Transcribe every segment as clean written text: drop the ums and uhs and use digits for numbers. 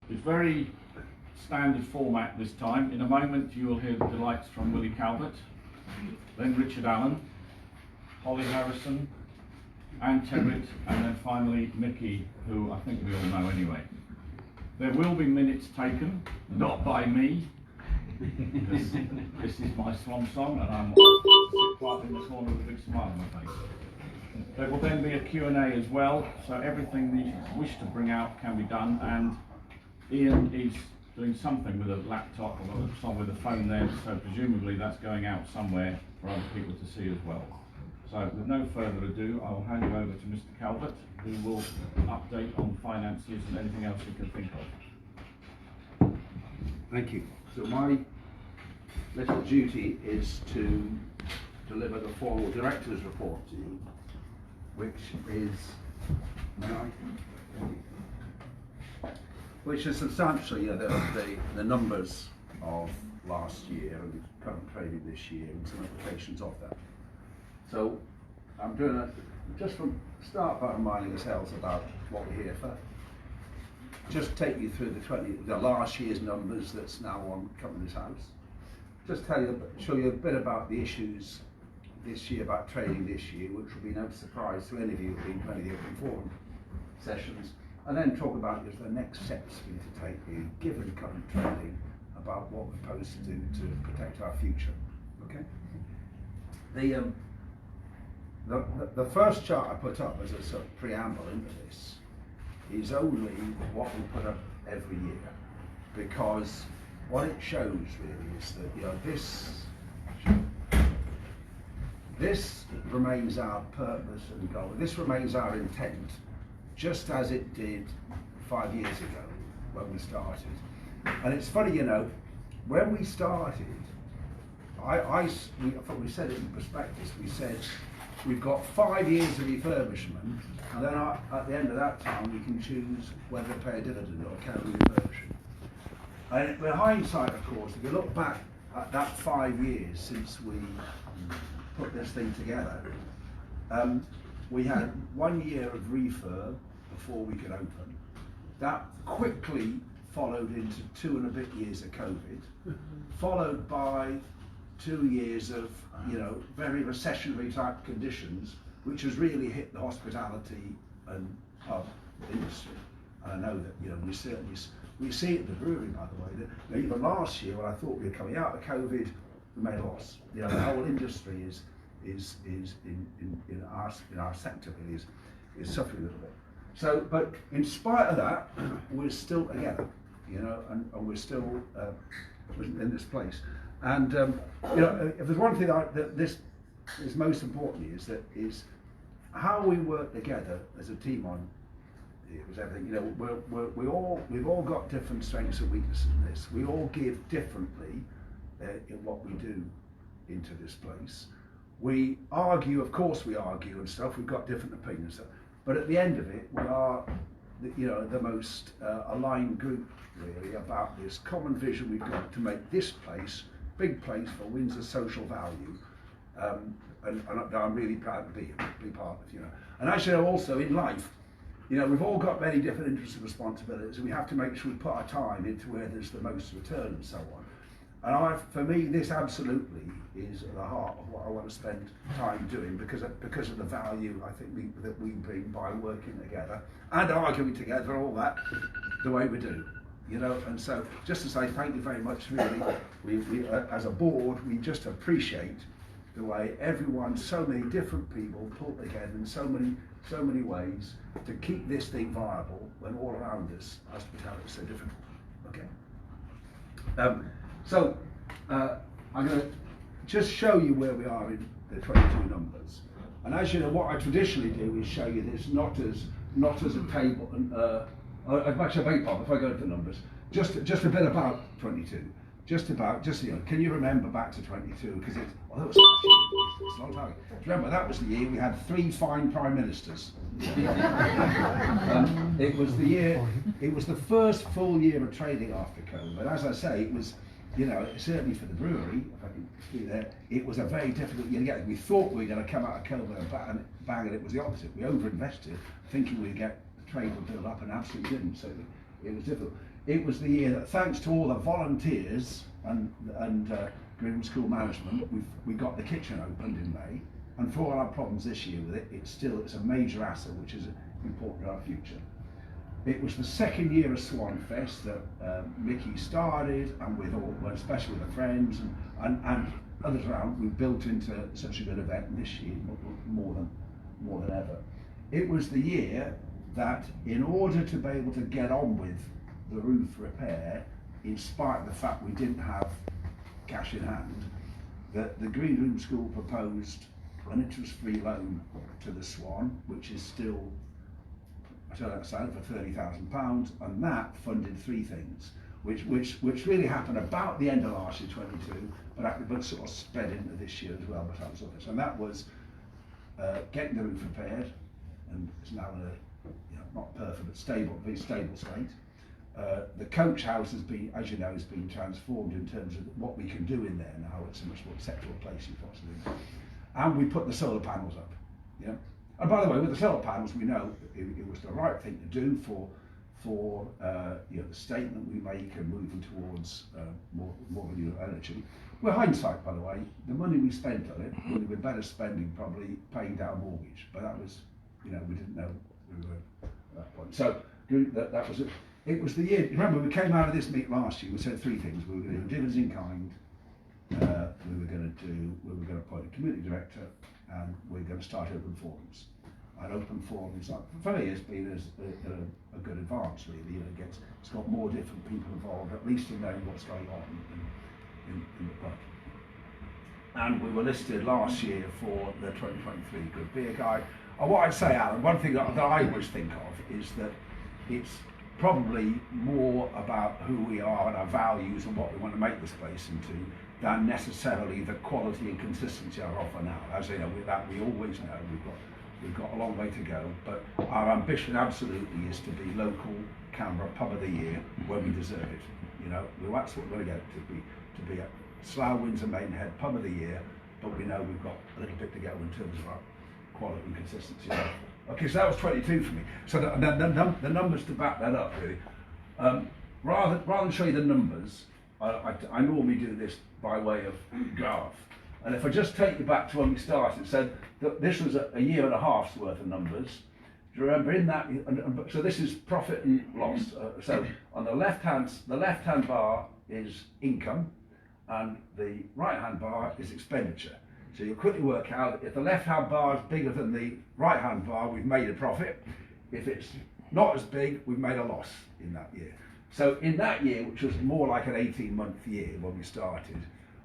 It's very standard format this time. In a moment you will hear the delights from Willie Calvert, then Richard Allen, Holly Harrison, Anne Terrett, and then finally Mickey, who I think we all know anyway. There will be minutes taken, not by me, because this is my swan song and I'm quiet in the corner with a big smile on my face. There will then be a Q&A as well, so everything that you wish to bring out can be done, and Ian is doing something with a laptop or something with a phone there, so presumably that's going out somewhere for other people to see as well. So with no further ado, I will hand you over to Mr. Calvert, who will update on finances and anything else you can think of. Thank you. So my little duty is to deliver the formal director's report to you, which is substantially the numbers of last year and the current trading this year and some implications of that. So I'm doing just from start by reminding ourselves about what we're here for. Just take you through the last year's numbers that's now on Company's House. Just show you a bit about the issues this year, about trading this year, which will be no surprise to any of you who've been to any of the open forum sessions, and then talk about just the next steps we need to take, given current trading, about what we're supposed to do to protect our future. Okay. The first chart I put up as a sort of preamble into this is only what we put up every year, because what it shows really is that this remains our purpose and goal. This remains our intent, just as it did 5 years ago when we started. And it's funny, when we started, I thought we said it in the prospectus. We said we've got 5 years of refurbishment, and then at the end of that time we can choose whether to pay a dividend or carry refurbishment. And with hindsight, of course, if you look back at that 5 years since we put this thing together, we had 1 year of refurb before we could open. That quickly followed into 2 and a bit years of COVID, followed by 2 years of very recessionary type conditions, which has really hit the hospitality and pub industry. And I know that we see it at the brewery, by the way, that even last year when I thought we were coming out of COVID, we made a loss. The whole industry is in our sector really is suffering a little bit. So, but in spite of that, we're still together, and we're still in this place. And if there's one thing that this is most important is how we work together as a team on everything. We've all got different strengths and weaknesses in this. We all give differently in what we do into this place. We argue, of course we argue and stuff, we've got different opinions, but at the end of it, we are the most aligned group really about this common vision we've got to make this place, big place for Windsor's social value, and I'm really proud to be part of, And as also in life, we've all got many different interests and responsibilities, and we have to make sure we put our time into where there's the most return and so on. And for me, this absolutely is at the heart of what I want to spend time doing, because of the value I think that we bring by working together and arguing together, all that, the way we do. And so just to say thank you very much, really, we as a board, we just appreciate the way everyone, so many different people pull together in so many ways to keep this thing viable when all around us hospitality is so difficult. Okay. So I'm going to just show you where we are in the 22 numbers. And as you know, what I traditionally do is show you this not as a table, and actually, I beg your pardon, if I go into the numbers, just a bit about 22. Can you remember back to 22? Because that was last year. It's a long time ago. Remember, that was the year we had 3 fine prime ministers. It was the year. It was the first full year of trading after COVID. As I say, it was, certainly for the brewery, if I can be there, it was a very difficult year to get. We thought we were going to come out of COVID and bang, and it was the opposite. We overinvested, thinking we'd get the trade would build up, and absolutely didn't. So it was difficult. it was the year that, thanks to all the volunteers and Greenwood School Management, we got the kitchen opened in May. And for all our problems this year with it, it's a major asset which is important to our future. It was the second year of Swan Fest that Mickey started, and with all, especially with the friends and others around, we built into such a good event this year, more than ever. It was the year that, in order to be able to get on with the roof repair, in spite of the fact we didn't have cash in hand, that the Greenwood School proposed an interest-free loan to the Swan, which is still, I tell that sound, for £30,000, and that funded three things, which really happened about the end of last year, 22, but sort of spread into this year as well. And that was getting the roof repaired, and it's now in a not perfect but very stable state. The coach house has been, as you know, has been transformed in terms of what we can do in there now. It's a much more acceptable place you've got to do. And we put the solar panels up. Yeah. And by the way, with the solar panels, we know it was the right thing to do for the statement we make and moving towards more renewable energy. With hindsight, by the way, the money we spent on it would have been better spending probably paying down mortgage. But that was, we didn't know we were at that point. So that was it. It was the year. Remember, we came out of this meet last year. We said three things: we were going to do dividends in kind, we were going to appoint a community director, and we were going to start open forums. And open forums, for me, has been a good advance. Really, it's got more different people involved, at least in knowing what's going on in the club. And we were listed last year for the 2023 Good Beer Guide. And what I'd say, Alan, one thing that I always think of is that it's probably more about who we are and our values and what we want to make this place into than necessarily the quality and consistency of our offer now. As you know, that we always know we've got a long way to go, but our ambition absolutely is to be local Canberra pub of the year when we deserve it. That's what we're going to get to be a Slough, Windsor, Maidenhead pub of the year, but we know we've got a little bit to go in terms of our quality and consistency. Okay, so that was 22 for me. So the numbers to back that up, really. Rather than show you the numbers, I normally do this by way of graph. And if I just take you back to when we started, so this was a year and a half's worth of numbers. Do you remember in that? So this is profit and loss. So on the left hand bar is income, and the right hand bar is expenditure. So you quickly work out if the left hand bar is bigger than the right hand bar, we've made a profit. If it's not as big, we've made a loss in that year. So in that year, which was more like an 18-month year when we started,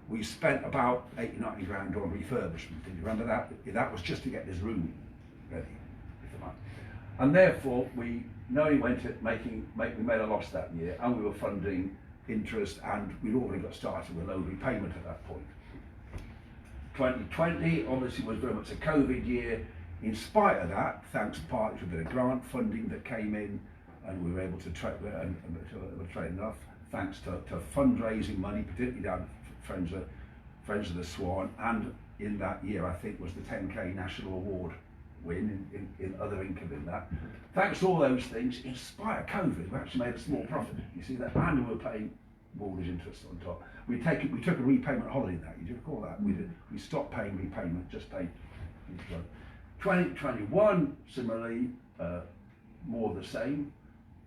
we spent about 80-90 grand on refurbishment. Do you remember that? That was just to get this room ready. And therefore, we knowing went to we made a loss that year, and we were funding interest, and we'd already got started with low repayment at that point. 2020 obviously was very much a COVID year. In spite of that, thanks partly to a bit of grant funding that came in, and we were able to trade enough, thanks to fundraising money, particularly down Friends of the Swan, and in that year I think was the 10k national award win in other income in that. Thanks to all those things, in spite of COVID, we actually made a small profit. You see that, and we were paying mortgage interest on top. We took a repayment holiday in that. You do recall that? We stopped paying repayment, just paid. 2021 similarly, more of the same.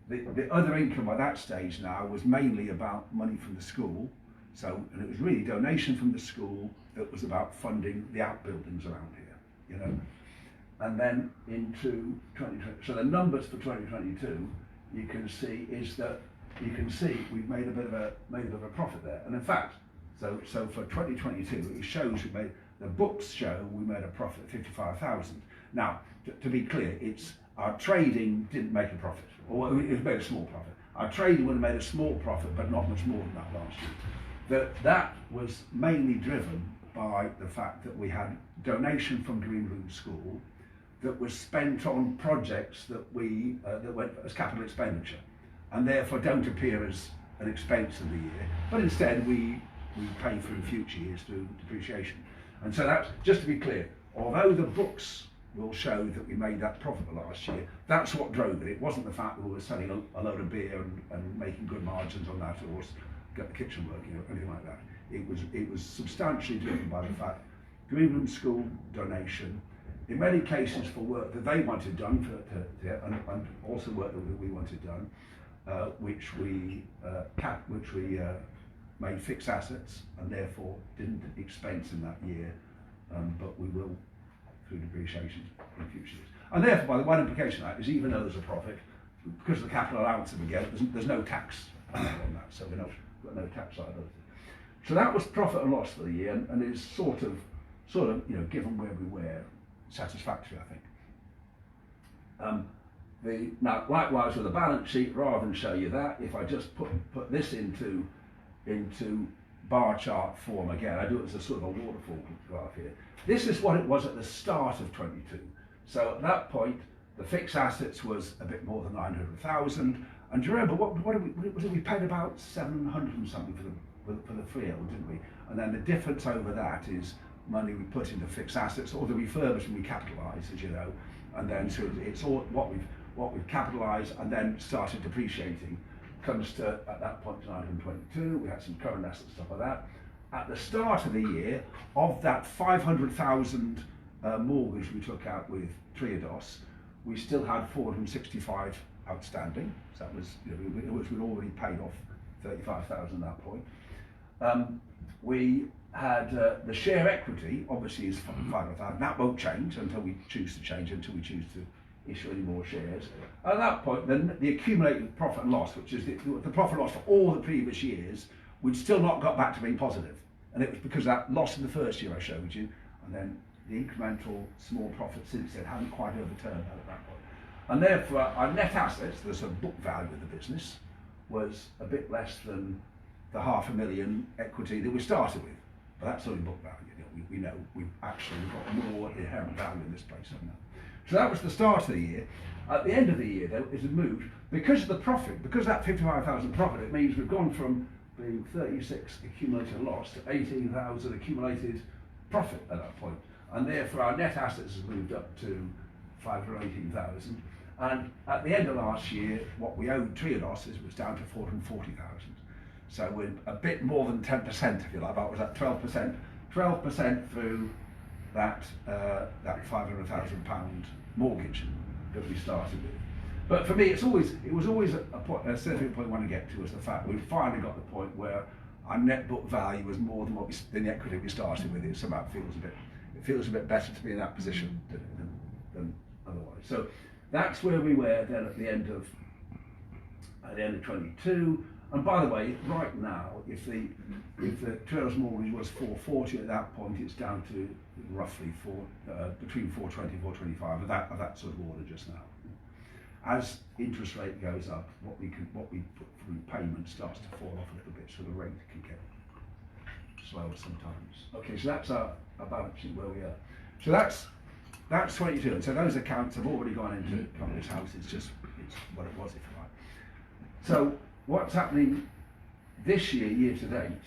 The other income at that stage now was mainly about money from the school. So, and it was really donation from the school that was about funding the outbuildings around here, And then into 2020, so the numbers for 2022, you can see we've made a bit of a profit there. And in fact, so for 2022, it shows the books show we made a profit of 55,000. Now, to be clear, it's our trading didn't make a profit, or it made a small profit. Our trading would have made a small profit, but not much more than that last year. That was mainly driven by the fact that we had donation from Greenwood School that was spent on projects that went as capital expenditure, and therefore don't appear as an expense of the year, but instead we pay for in future years through depreciation. And so that's, just to be clear, although the books will show that we made that profit last year. That's what drove it. It wasn't the fact that we were selling a load of beer and making good margins on that, or get the kitchen working, or anything like that. It was substantially driven by the fact Greenland School donation, in many cases for work that they wanted done, and also work that we wanted done, which we made fixed assets and therefore didn't expense in that year, but we will through depreciation in future years. And therefore, by the one implication of that is, even though there's a profit, because of the capital allowance that we get, there's no tax on that, so we've got no tax liability. So that was profit and loss for the year, and is sort of, given where we were, satisfactory, I think. Now, likewise with the balance sheet, rather than show you that, if I just put this into bar chart form again, I do it as a sort of a waterfall graph here. This is what it was at the start of 22. So at that point, the fixed assets was a bit more than 900,000. And do you remember we paid about 700 and something for the freehold, didn't we? And then the difference over that is money we put into fixed assets, or the refurbishment we capitalise, as you know, and then so it's all what we've capitalised and then started depreciating. Comes to, at that point, to 922. We had some current assets, stuff like that. At the start of the year, of that 500,000 mortgage we took out with Triodos, we still had 465 outstanding. So that was, we'd already paid off 35,000 at that point. We had the share equity, obviously, is 500,000. That won't change until we choose to change, until we choose to issue any more shares. At that point, then the accumulated profit and loss, which is the profit and loss for all the previous years, we'd still not got back to being positive. And it was because that loss in the first year I showed you, and then the incremental small profit since then hadn't quite overturned that at that point. And therefore, our net assets, the sort of book value of the business, was a bit less than the $500,000 equity that we started with. But that's only book value. We know we've actually got more inherent value in this place than that. So that was the start of the year. At the end of the year, though, it had moved because of the profit, because of that 55,000 profit. It means we've gone from being 36 accumulated loss to 18,000 accumulated profit at that point, and therefore our net assets has moved up to 518,000. And at the end of last year, what we owed Triodos was down to 440,000. So we're a bit more than 10%, if you like. About was that 12%? 12% through that £500,000 mortgage that we started with. But for me, it was always a point, a certain point I want to get to, was the fact we finally got the point where our net book value was more than than the equity we started with. It somehow feels a bit better to be in that position than otherwise. So that's where we were then at the end of 22. And by the way, right now, if the Triodos mortgage was 440 at that point, it's down to roughly between 420 and 425 of that sort of order just now. As interest rate goes up, what we put through payment starts to fall off a little bit, so the rate can get slower sometimes. Okay, so that's our balance sheet where we are. So that's 22, and so those accounts have already gone into Company's House. It's what it was, if you like. So what's happening this year to date?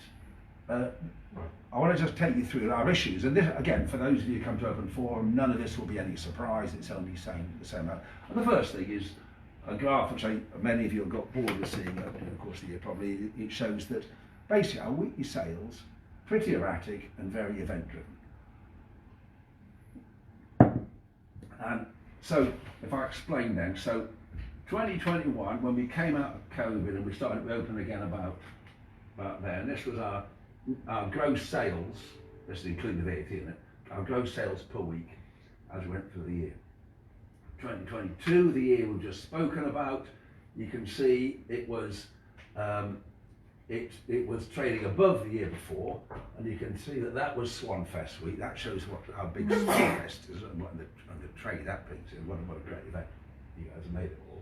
I want to just take you through our issues, and this, again, for those of you who come to Open Forum, none of this will be any surprise. It's only saying the same amount. And the first thing is a graph which many of you have got bored of seeing over the course of the year. Probably it shows that basically our weekly sales pretty erratic and very event driven. And so if I explain then, so 2021, when we came out of COVID and we started to open again about there, and this was our gross sales, this is including the VAT in it, our gross sales per week as we went through the year. 2022, the year we've just spoken about, you can see it was trading above the year before, and you can see that was Swan Fest week. That shows how big Swan Fest is and the trade that brings in. What a great event. You guys have made it all.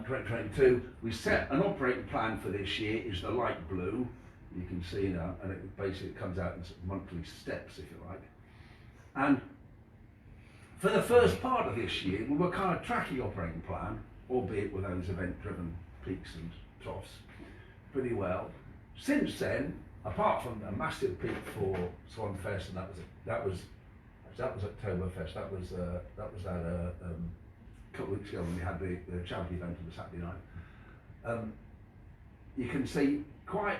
2022, we set an operating plan for this year, is the light blue. You can see now, and it basically comes out in sort of monthly steps, if you like. And for the first part of this year, we were kind of tracking operating plan, albeit with those event-driven peaks and troughs, pretty well. Since then, apart from a massive peak for Swan Fest, and that was because that was Oktoberfest. That was that a couple of weeks ago when we had the charity event on the Saturday night. You can see quite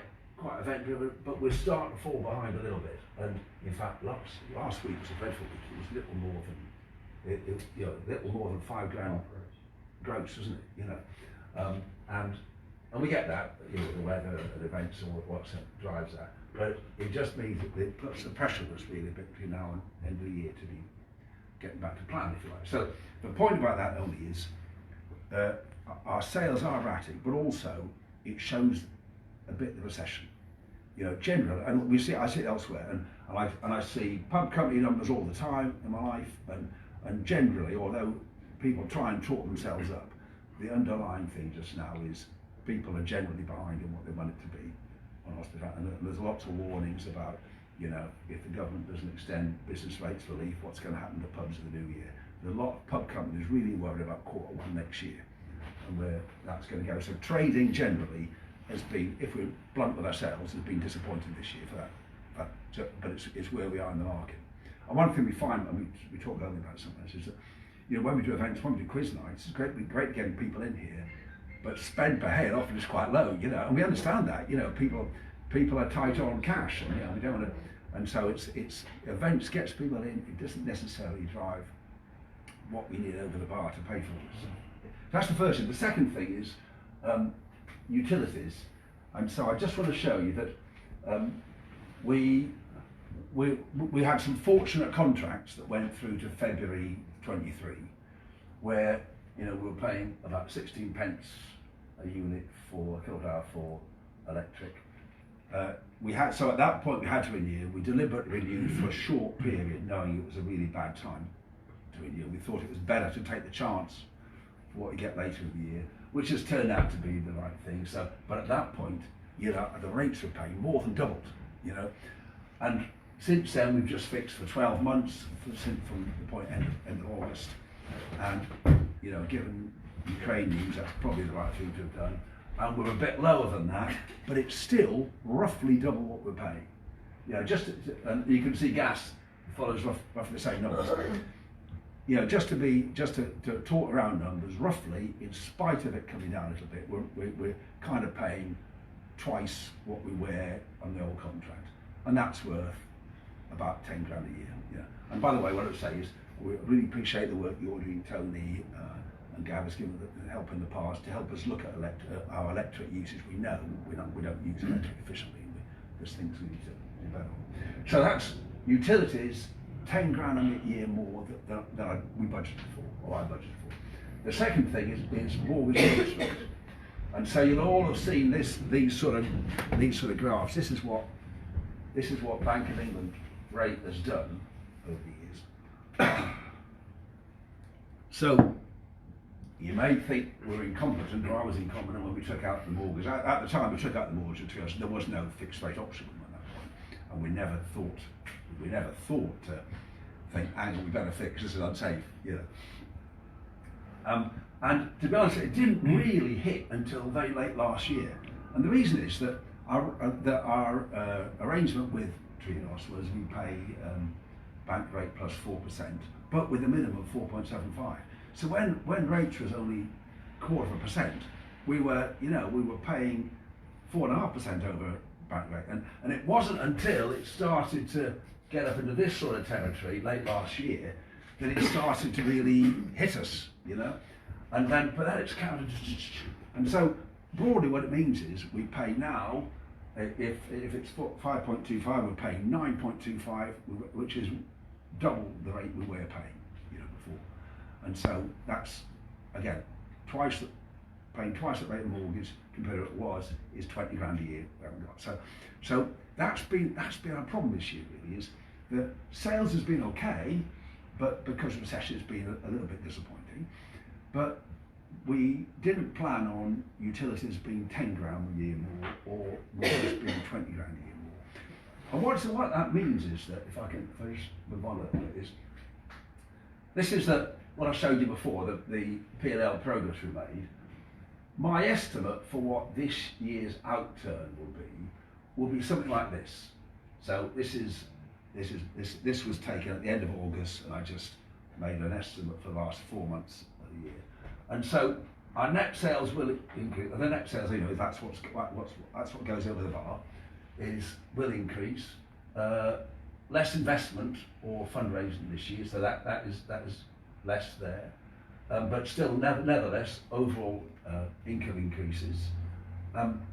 event driven, but we're starting to fall behind a little bit. And in fact, last week was a dreadful week. It was little more than little more than £5,000 gross, wasn't it? You know, and we get that, you know, the weather and events and what drives that. But it just means that it puts the pressure on us really a bit between now and end of the year to be getting back to plan, if you like. So the point about that only is our sales are erratic, but also it shows a bit of the recession. You know, generally, and I see it elsewhere, and I see pub company numbers all the time in my life, and generally, although people try and talk themselves up, the underlying thing just now is people are generally behind in what they want it to be on hospitality, and there's lots of warnings about, you know, if the government doesn't extend business rates relief, what's going to happen to pubs in the new year. There's a lot of pub companies really worried about Q1 next year and where that's going to go. So trading generally has been, if we're blunt with ourselves, has been disappointing this year for that. But it's where we are in the market. And one thing we find, and we talk earlier about sometimes, is that, you know, when we do events, when we do quiz nights, it's great getting people in here, but spend per head often is quite low, you know, and we understand that, you know, people are tight on cash, and, you know, we don't want to, and so it's events gets people in, it doesn't necessarily drive what we need over the bar to pay for it. So that's the first thing. The second thing is utilities, and so I just want to show you that we had some fortunate contracts that went through to February 23, where, you know, we were paying about 16 pence a unit for a kilowatt hour for electric. So at that point we had to renew. We deliberately renewed for a short period, knowing it was a really bad time to renew. We thought it was better to take the chance for what we get later in the year, which has turned out to be the right thing. So, but at that point, you know, the rates we're paying more than doubled, you know, and since then we've just fixed for 12 months from the point end of August, and, you know, given Ukraine news, that's probably the right thing to have done. And we're a bit lower than that, but it's still roughly double what we're paying. You know, and you can see gas follows roughly the same numbers. You know, just to talk around numbers, roughly, in spite of it coming down a little bit, we're kind of paying twice what we were on the old contract, and that's worth about 10 grand a year. Yeah. And by the way, what I would say is we really appreciate the work you're doing, Tony, and Gav has given the help in the past to help us look at our electric usage. We know we don't use electric efficiently. There's things we need to do better. So that's utilities, 10 grand a year more than we budgeted for, or I budgeted for. The second thing is mortgage interest rates. And so you'll all have seen these sort of graphs. This is what Bank of England rate has done over the years. So you may think we're incompetent, or I was incompetent when we took out the mortgage. At the time we took out the mortgage, there was no fixed rate option at that point, and we never thought to think, hang on, we better fix this, is unsafe, you know. And to be honest, it didn't really hit until very late last year, and the reason is that our arrangement with Trinos was we pay bank rate plus 4%, but with a minimum of 4.75. So when rates was only 0.25%, we were paying 4.5% over bank rate, and it wasn't until it started to get up into this sort of territory late last year that it started to really hit us, you know, but then it's counted, and so broadly what it means is we pay now, if it's 5.25, we're paying 9.25, which is double the rate we were paying, you know, before. And so that's, again, paying twice the rate of mortgage compared to what it was, is 20 grand a year we haven't got. So that's been our problem this year, really, is that sales has been okay, but because of recession it's been a little bit disappointing. But we didn't plan on utilities being 10 grand a year more, or mortgage being 20 grand a year more. And what that means is that, if I just move on a little bit, is this is what I showed you before, the P&L progress we made. My estimate for what this year's outturn will be something like this. So this is This was taken at the end of August, and I just made an estimate for the last 4 months of the year. And so our net sales will increase. The net sales, you know, that's what goes over the bar, will increase. Less investment or fundraising this year, so that is less there. But still, nevertheless, overall income increases.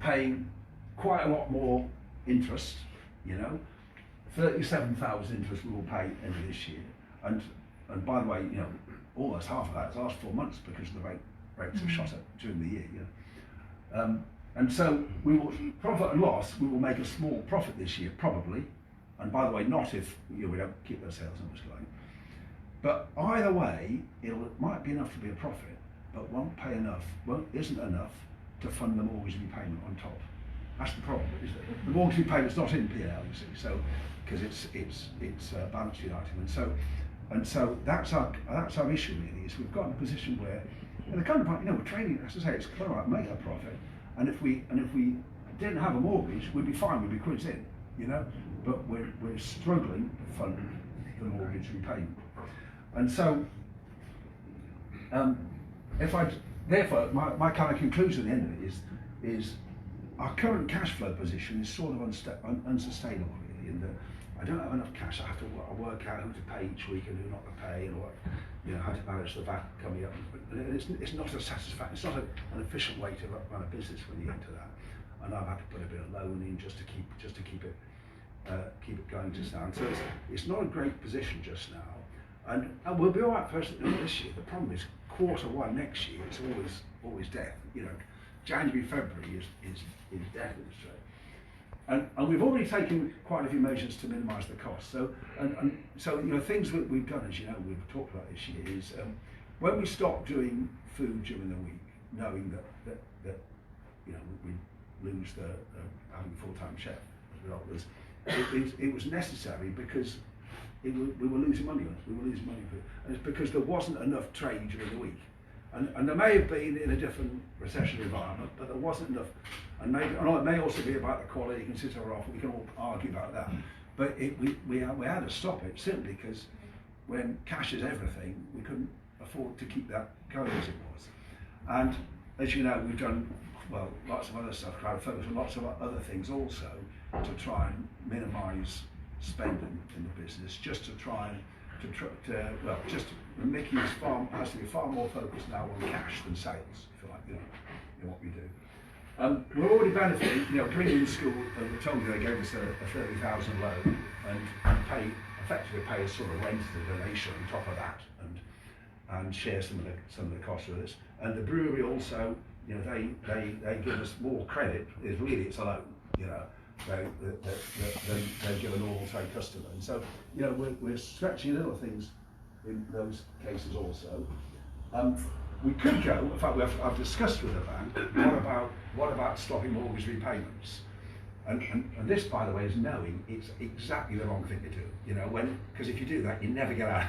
Paying quite a lot more interest, you know, 37,000 interest we will pay end of this year, and by the way, you know, almost half of that is the last 4 months because the rates have shot up during the year, you know. And so we will profit and loss. We will make a small profit this year probably, and by the way, not if we don't keep those sales numbers going. But either way, it might be enough to be a profit, but isn't enough to fund the mortgage repayment on top. That's the problem, isn't it? The mortgage repayment's not in P&L, you see, so because it's a balance sheet item, and so that's our issue really. Is we've got in a position where, in the current part, you know, we're trading. As I say, it's clear out, make a profit, and if we didn't have a mortgage, we'd be fine. We'd be quids in, you know. But we're struggling to fund the mortgage repayment, and so therefore my kind of conclusion at the end of it is our current cash flow position is sort of unsustainable really, in that I don't have enough cash. I have to work out who to pay each week and who not to pay, and what, you know, how to manage the VAT coming up. It's not a satisfactory, it's not an efficient way to run a business when you get to that. And I've had to put a bit of loan in just to keep it going just now. And so it's not a great position just now. And we'll be all right first this year. The problem is Q1 next year. It's always death. You know, January, February is death in the trade. And we've already taken quite a few measures to minimise the cost. So you know, things that we've done, as you know, we've talked about this year, is when we stopped doing food during the week, knowing that you know we lose having a full-time chef as a result, it was necessary because we were losing money on it. We were losing money for it, and it's because there wasn't enough trade during the week. And there may have been in a different recession environment, but there wasn't enough. And it may also be about the quality, consider off. We can all argue about that. But we had to stop it simply because when cash is everything, we couldn't afford to keep that going as it was. And as you know, we've done lots of other stuff, crowd focus, and lots of other things also to try and minimise spending in the business, just to try and Mickey has to be far more focused now on cash than sales, if you like, you know, in what we do. We're already benefiting, you know, bringing school, we told you they gave us a 30,000 loan and effectively pay a sort of rent as a donation on top of that, and share some of the costs with us. And the brewery also, you know, they give us more credit. It's a loan, you know. They give a normal trade customer, and so you know we're stretching little things in those cases also. We could go. In fact, I've discussed with the bank. What about stopping mortgage repayments? And this, by the way, is knowing it's exactly the wrong thing to do. You know, because if you do that, you never get out.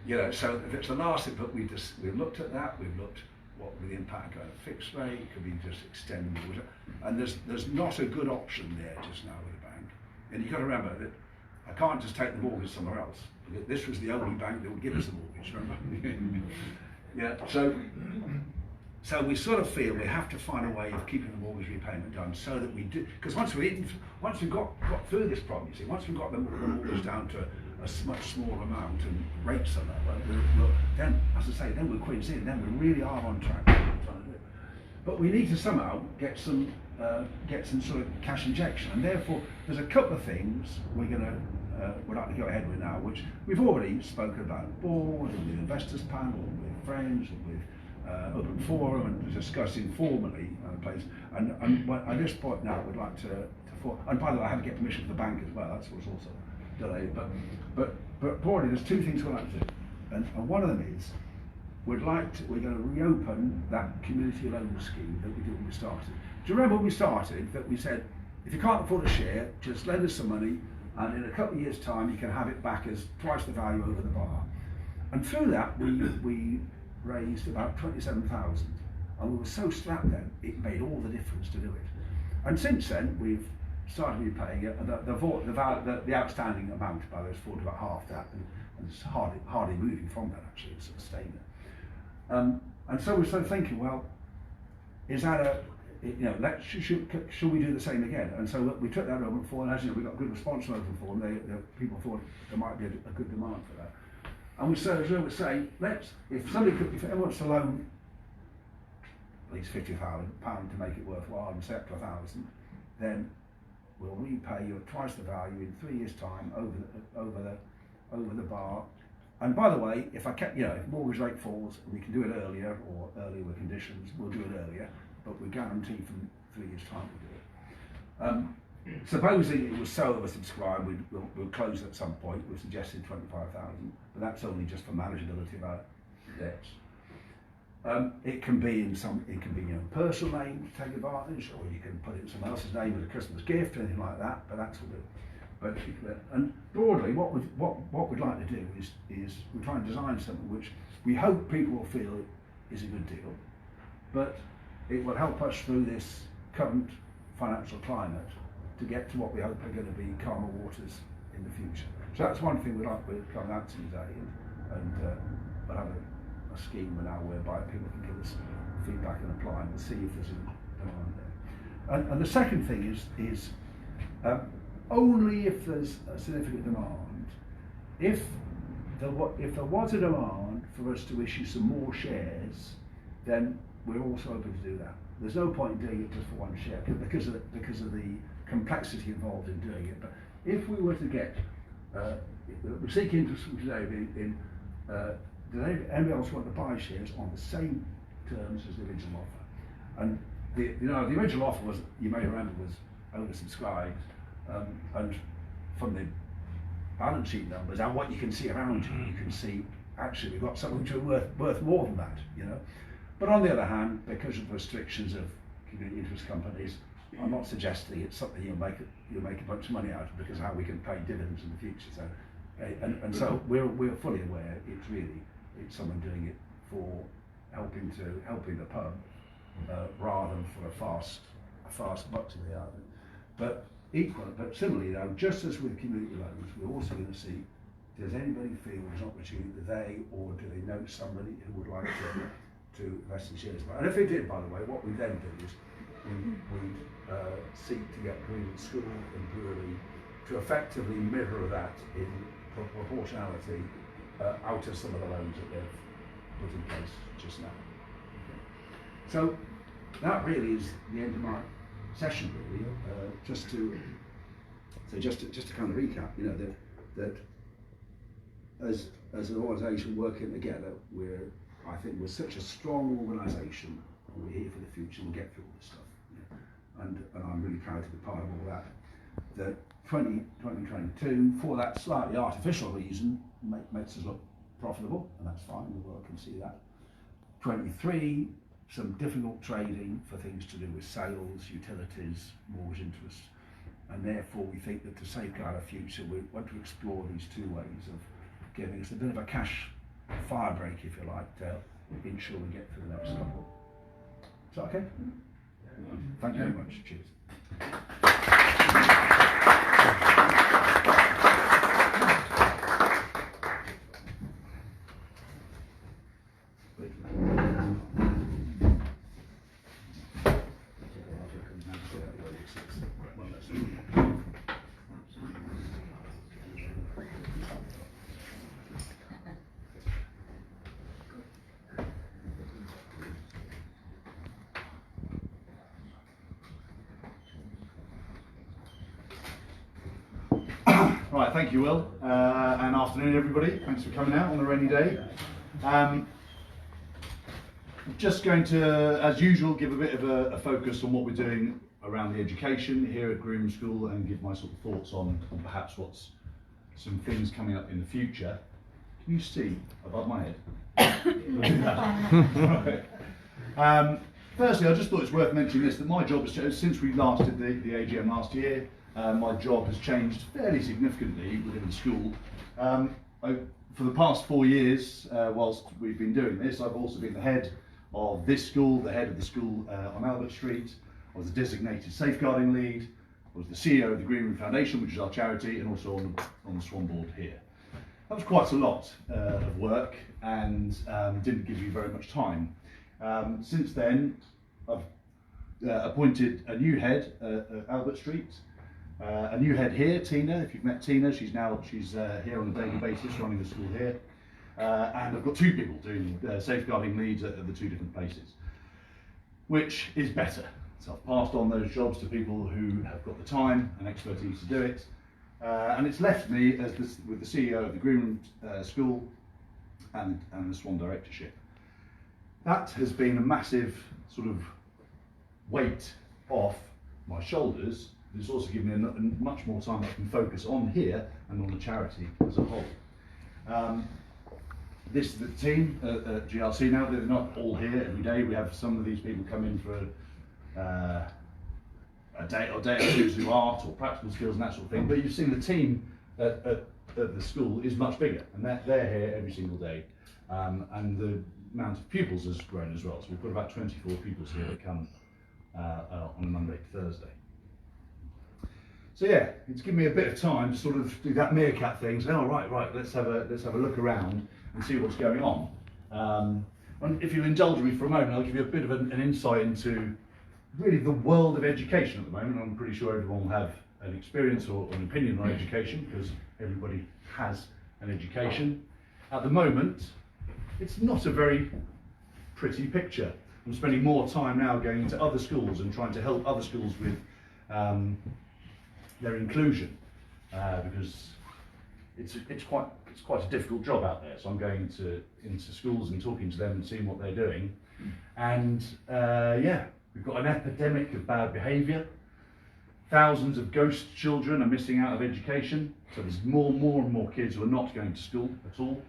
You know, so it's the last thing. But we've looked at that. We've looked. What would the impact on a fixed rate? Could we just extend the water? And there's not a good option there just now with the bank. And you've got to remember that I can't just take the mortgage somewhere else. This was the only bank that would give us the mortgage, remember? Yeah, so we sort of feel we have to find a way of keeping the mortgage repayment done so that we do, because once we've got through this problem, you see, once we've got the mortgage down to a much smaller amount and rates are lower, then, as I say, then we're quids in, then we really are on track to what we're trying to do. But we need to somehow get some sort of cash injection, and therefore there's a couple of things we'd like to go ahead with now, which we've already spoken about at board, and with investors panel, with friends, and with open forum, and discussed informally and at this point now we'd like to and by the way, I had to get permission from the bank as well. That's what's also delayed. But broadly, there's two things we'd like to do, and one of them is we're going to reopen that community loan scheme that we did when we started. Do you remember when we started that we said, if you can't afford a share, just lend us some money, and in a couple of years' time you can have it back as twice the value over the bar. And through that we raised about 27,000, and we were so strapped then it made all the difference to do it. And since then we've started repaying it, and the outstanding amount by those four to about half that, and it's hardly moving from that actually, it's sort of staying there. And so we started thinking, well, is that should we do the same again? And so we took that open form, and as you know, we got good response from open form. People thought there might be a good demand for that. And we would say, if anyone wants to loan at least £50,000 to make it worthwhile and say up to 1,000, then we'll repay you at twice the value in 3 years' time over the bar. And by the way, if mortgage rate falls, we can do it earlier or earlier with conditions, we'll do it earlier, but we guarantee from 3 years' time we'll do it. Supposing it was so oversubscribed, we'll close at some point. We suggested 25,000, but that's only just for manageability of our debts. It can be in your personal name to take advantage, or you can put it in someone else's name as a Christmas gift, or anything like that. But that's what and broadly, what we'd like to do is we try and design something which we hope people will feel is a good deal, but it will help us through this current financial climate to get to what we hope are going to be calmer waters in the future. So that's one thing we'd come out to today, and we'll have a scheme now whereby people can give us feedback and apply, and we'll see if there's a demand there. And the second thing is only if there's a significant demand. If there was a demand for us to issue some more shares, then we're also open to do that. There's no point in doing it just for one share because of the complexity involved in doing it. But if we were to get, we seek interest from today in does anybody else want to buy shares on the same terms as the original offer? And the original offer was, you may remember, was oversubscribed, and from the balance sheet numbers and what you can see around you can see actually we've got something which are worth more than that, But on the other hand, because of the restrictions of community interest companies, I'm not suggesting it's something you'll make a bunch of money out of, because of how we can pay dividends in the future. So, and so we're fully aware it's someone doing it for helping the pub rather than for a fast buck to the oven. But similarly, though, just as with community loans, we're also going to see, does anybody feel there's an opportunity that they, or do they know somebody who would like to invest in shares? And if they did, by the way, what we then do is we seek to get Green School and Brewery to effectively mirror that in proportionality out of some of the loans that they've put in place just now. Okay. So that really is the end of my session, really. Just to kind of recap, that as an organisation working together, I think we're such a strong organisation, and we're here for the future. We'll get through all this stuff, and I'm really proud to be part of all that. That 2022, for that slightly artificial reason, makes us look profitable, and that's fine. The world can see that. 23, some difficult trading for things to do with sales, utilities, mortgage interest, and therefore we think that to safeguard our future, we want to explore these two ways of giving us a bit of a cash fire break, if you like, to ensure we get through the next couple. Is that okay? Thank you very much. Cheers. Right, thank you, Will, and afternoon, everybody. Thanks for coming out on a rainy day. Just going to, as usual, give a bit of a focus on what we're doing around the education here at Groom School, and give my sort of thoughts on perhaps what's some things coming up in the future. Can you see above my head? Right. Firstly, I just thought it's worth mentioning this, that my job has changed since we last did the AGM last year. My job has changed fairly significantly within the school. For the past 4 years, whilst we've been doing this, I've also been the head of this school, the head of the school on Albert Street. I was a designated safeguarding lead, was the CEO of the Green Room Foundation, which is our charity, and also on the Swan board here. That was quite a lot of work, and didn't give you very much time. Since then, I've appointed a new head at Albert Street, a new head here, Tina. If you've met Tina, she's here on a daily basis running the school here, and I've got 2 people doing safeguarding leads at the 2 different places, which is better. So I've passed on those jobs to people who have got the time and expertise to do it, and it's left me with the CEO of the Green Room School and the Swan Directorship. That has been a massive sort of weight off my shoulders. It's also given me much more time I can focus on here and on the charity as a whole. This is the team at GRC now. They're not all here every day. We have some of these people come in for a day or two to do art or practical skills and that sort of thing. But you've seen the team at the school is much bigger, and they're here every single day. And the amount of pupils has grown as well. So we've got about 24 pupils here that come on a Monday to Thursday. So yeah, it's given me a bit of time to sort of do that meerkat thing. Say, oh, right, let's have a look around and see what's going on. And if you'll indulge me for a moment, I'll give you a bit of an insight into really the world of education at the moment. I'm pretty sure everyone will have an experience or an opinion on education, because everybody has an education. At the moment, it's not a very pretty picture. I'm spending more time now going into other schools and trying to help other schools with their inclusion, because it's quite a difficult job out there. So I'm going into schools and talking to them and seeing what they're doing, and yeah, we've got an epidemic of bad behaviour. Thousands of ghost children are missing out of education, so there's more and more kids who are not going to school at all.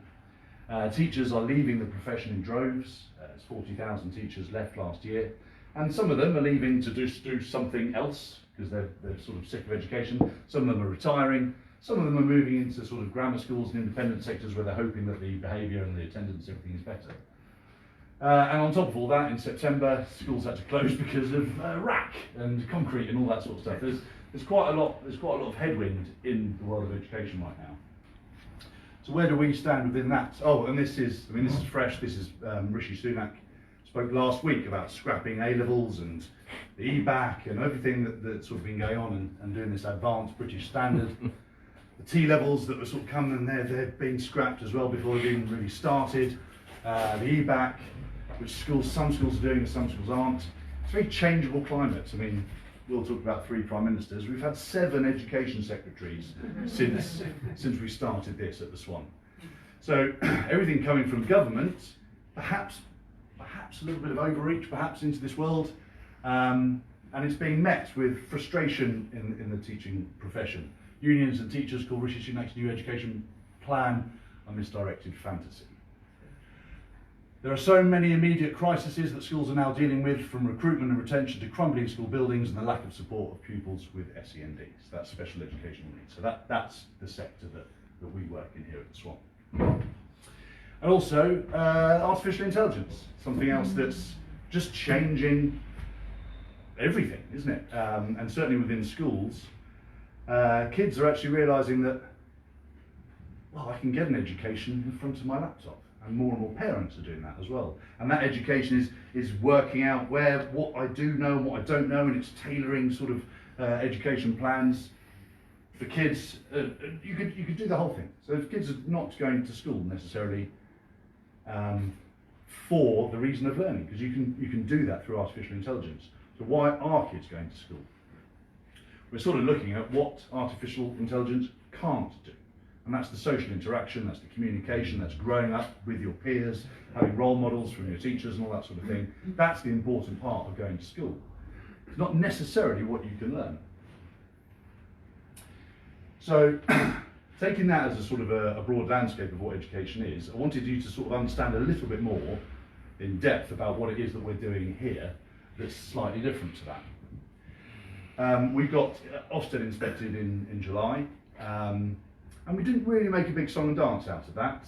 Teachers are leaving the profession in droves. There's 40,000 teachers left last year, and some of them are leaving to do something else because they're sort of sick of education. Some of them are retiring. Some of them are moving into sort of grammar schools and independent sectors where they're hoping that the behaviour and the attendance, everything is better. And on top of all that, in September, schools had to close because of rack and concrete and all that sort of stuff. There's quite a lot of headwind in the world of education right now. So where do we stand within that? Oh, and this is fresh. This is Rishi Sunak spoke last week about scrapping A-levels and the EBAC and everything that's sort of been going on, and doing this advanced British standard. The T-levels that were sort of coming, they're being scrapped as well before they've even really started. The EBAC, which some schools are doing and some schools aren't. It's a very changeable climate. I mean, we'll talk about 3 prime ministers. We've had 7 education secretaries since we started this at the Swan. So everything coming from government, perhaps a little bit of overreach, perhaps into this world, and it's being met with frustration in the teaching profession. Unions and teachers call Rishi Sunak's new education plan a misdirected fantasy. There are so many immediate crises that schools are now dealing with, from recruitment and retention to crumbling school buildings and the lack of support of pupils with SEND. So that's special educational needs. So that's the sector that we work in here at the Swan. And also artificial intelligence, something else that's just changing everything, isn't it? And certainly within schools, kids are actually realising that, well, I can get an education in front of my laptop. And more parents are doing that as well. And that education is working out what I do know and what I don't know, and it's tailoring sort of education plans for kids. You could do the whole thing. So if kids are not going to school necessarily for the reason of learning, because you can do that through artificial intelligence. So why are kids going to school? We're sort of looking at what artificial intelligence can't do. And that's the social interaction, that's the communication, that's growing up with your peers, having role models from your teachers and all that sort of thing. That's the important part of going to school. It's not necessarily what you can learn. So, taking that as a sort of a broad landscape of what education is, I wanted you to sort of understand a little bit more in depth about what it is that we're doing here that's slightly different to that. We got Ofsted inspected in July. And we didn't really make a big song and dance out of that.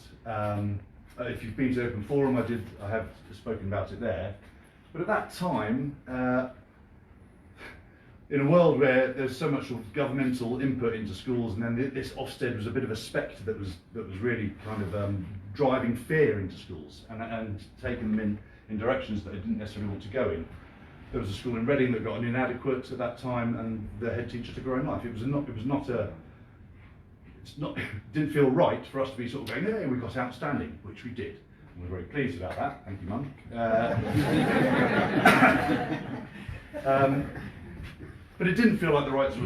If you've been to Open Forum, I have spoken about it there. But at that time, in a world where there's so much sort of governmental input into schools, and then this Ofsted was a bit of a spectre that was really kind of driving fear into schools and taking them in directions that they didn't necessarily want to go in. There was a school in Reading that got an inadequate at that time, and the head teacher took her own life. It didn't feel right for us to be sort of going, yeah, we got outstanding, which we did. And we're very pleased about that. Thank you, Mum. But it didn't feel like the right sort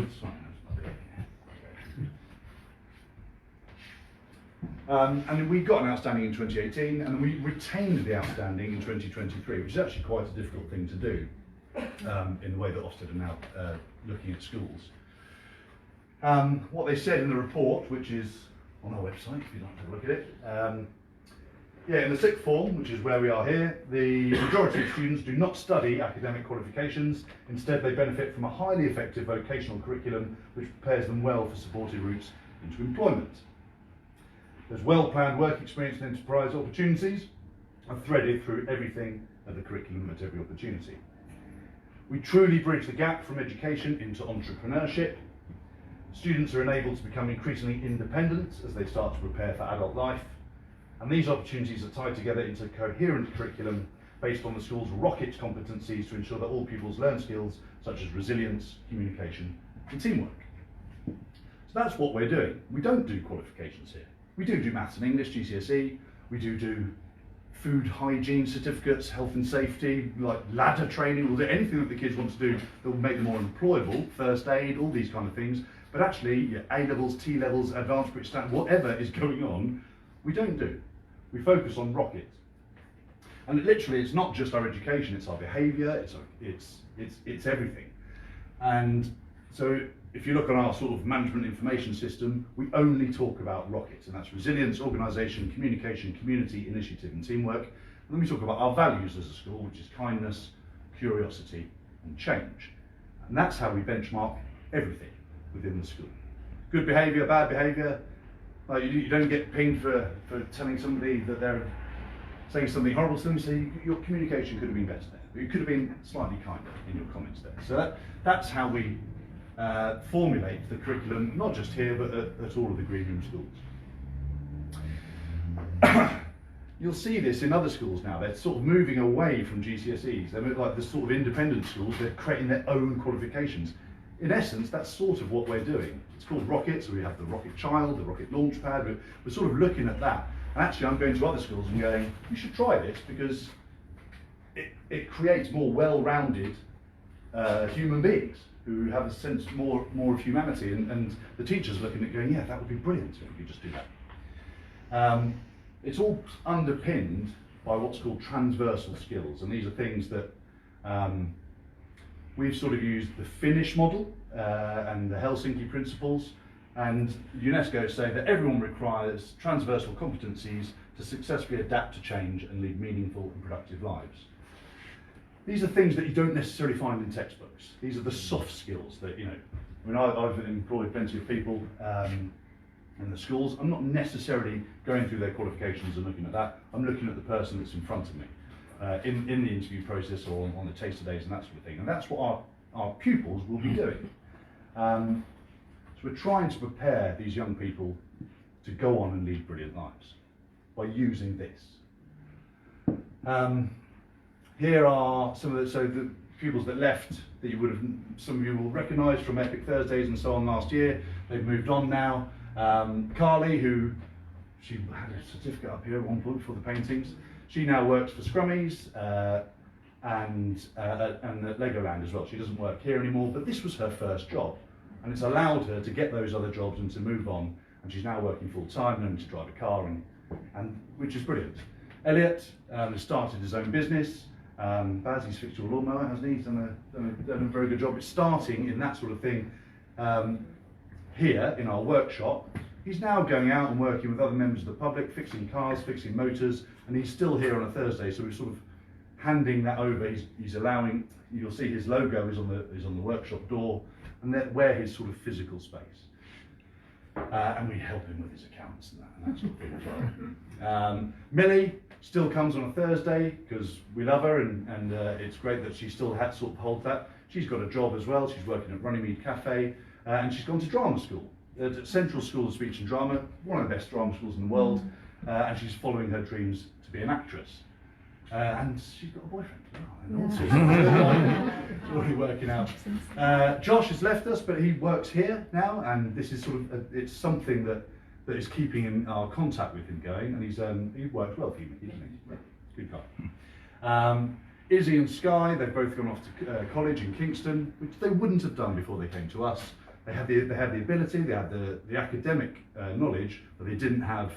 of. And we got an outstanding in 2018, and we retained the outstanding in 2023, which is actually quite a difficult thing to do in the way that Ofsted are now looking at schools. What they said in the report, which is on our website if you'd like to have a look at it, in the sixth form, which is where we are here, the majority of students do not study academic qualifications. Instead, they benefit from a highly effective vocational curriculum which prepares them well for supported routes into employment. There's well-planned work experience and enterprise opportunities are threaded through everything of the curriculum at every opportunity. We truly bridge the gap from education into entrepreneurship. Students are enabled to become increasingly independent as they start to prepare for adult life. And these opportunities are tied together into a coherent curriculum based on the school's rocket competencies to ensure that all pupils learn skills such as resilience, communication, and teamwork. So that's what we're doing. We don't do qualifications here. We do maths and English, GCSE. We do food hygiene certificates, health and safety, like ladder training. We'll do anything that the kids want to do that will make them more employable, first aid, all these kind of things. But actually, A-levels, T-levels, advanced British standard, whatever is going on, we don't do. We focus on rocket. And literally, it's not just our education, it's our behaviour, it's everything. And so if you look on our sort of management information system, we only talk about rocket, and that's resilience, organisation, communication, community, initiative and teamwork. And then we talk about our values as a school, which is kindness, curiosity and change. And that's how we benchmark everything within the school. Good behaviour, bad behaviour. You don't get pinged for telling somebody that they're saying something horrible to them. So your communication could have been better there. You could have been slightly kinder in your comments there. So that's how we formulate the curriculum, not just here, but at all of the green room schools. You'll see this in other schools now. They're sort of moving away from GCSEs. They're like the sort of independent schools. They're creating their own qualifications. In essence, that's sort of what we're doing. It's called Rocket, so we have the Rocket Child, the Rocket Launchpad. We're sort of looking at that. And actually, I'm going to other schools and going, you should try this because it creates more well-rounded human beings who have a sense more of humanity. And the teachers looking at it going, yeah, that would be brilliant if we could just do that. It's all underpinned by what's called transversal skills. And these are things that we've sort of used the Finnish model and the Helsinki principles, and UNESCO say that everyone requires transversal competencies to successfully adapt to change and lead meaningful and productive lives. These are things that you don't necessarily find in textbooks. These are the soft skills that, I've employed plenty of people in the schools. I'm not necessarily going through their qualifications and looking at that. I'm looking at the person that's in front of me. In the interview process or on the taster days and that sort of thing. And that's what our pupils will be doing. So we're trying to prepare these young people to go on and lead brilliant lives by using this. Here are some of the pupils that left that some of you will recognise from Epic Thursdays and so on last year. They've moved on now. Carly, she had a certificate up here at one point for the paintings. She now works for Scrummies and at Legoland as well. She doesn't work here anymore, but this was her first job. And it's allowed her to get those other jobs and to move on. And she's now working full time, learning to drive a car, and which is brilliant. Elliot has started his own business. Baz, he's fixed your lawnmower, hasn't he? He's done a very good job. It's starting in that sort of thing here in our workshop. He's now going out and working with other members of the public, fixing cars, fixing motors, and he's still here on a Thursday, so we're sort of handing that over. He's allowing, you'll see his logo is on the workshop door, and we're his sort of physical space. And we help him with his accounts and that sort of thing as well. Millie still comes on a Thursday because we love her, and it's great that she still sort of holds that. She's got a job as well. She's working at Runnymede Cafe, and she's gone to drama school at Central School of Speech and Drama, one of the best drama schools in the world, and she's following her dreams to be an actress. And she's got a boyfriend. And all sorts of already working out. Josh has left us, but he works here now, and this is sort of it's something that is keeping in our contact with him going, and he works well for you, isn't he? Good guy. Izzy and Sky, they've both gone off to college in Kingston, which they wouldn't have done before they came to us. They had the ability, they had the academic knowledge, but they didn't have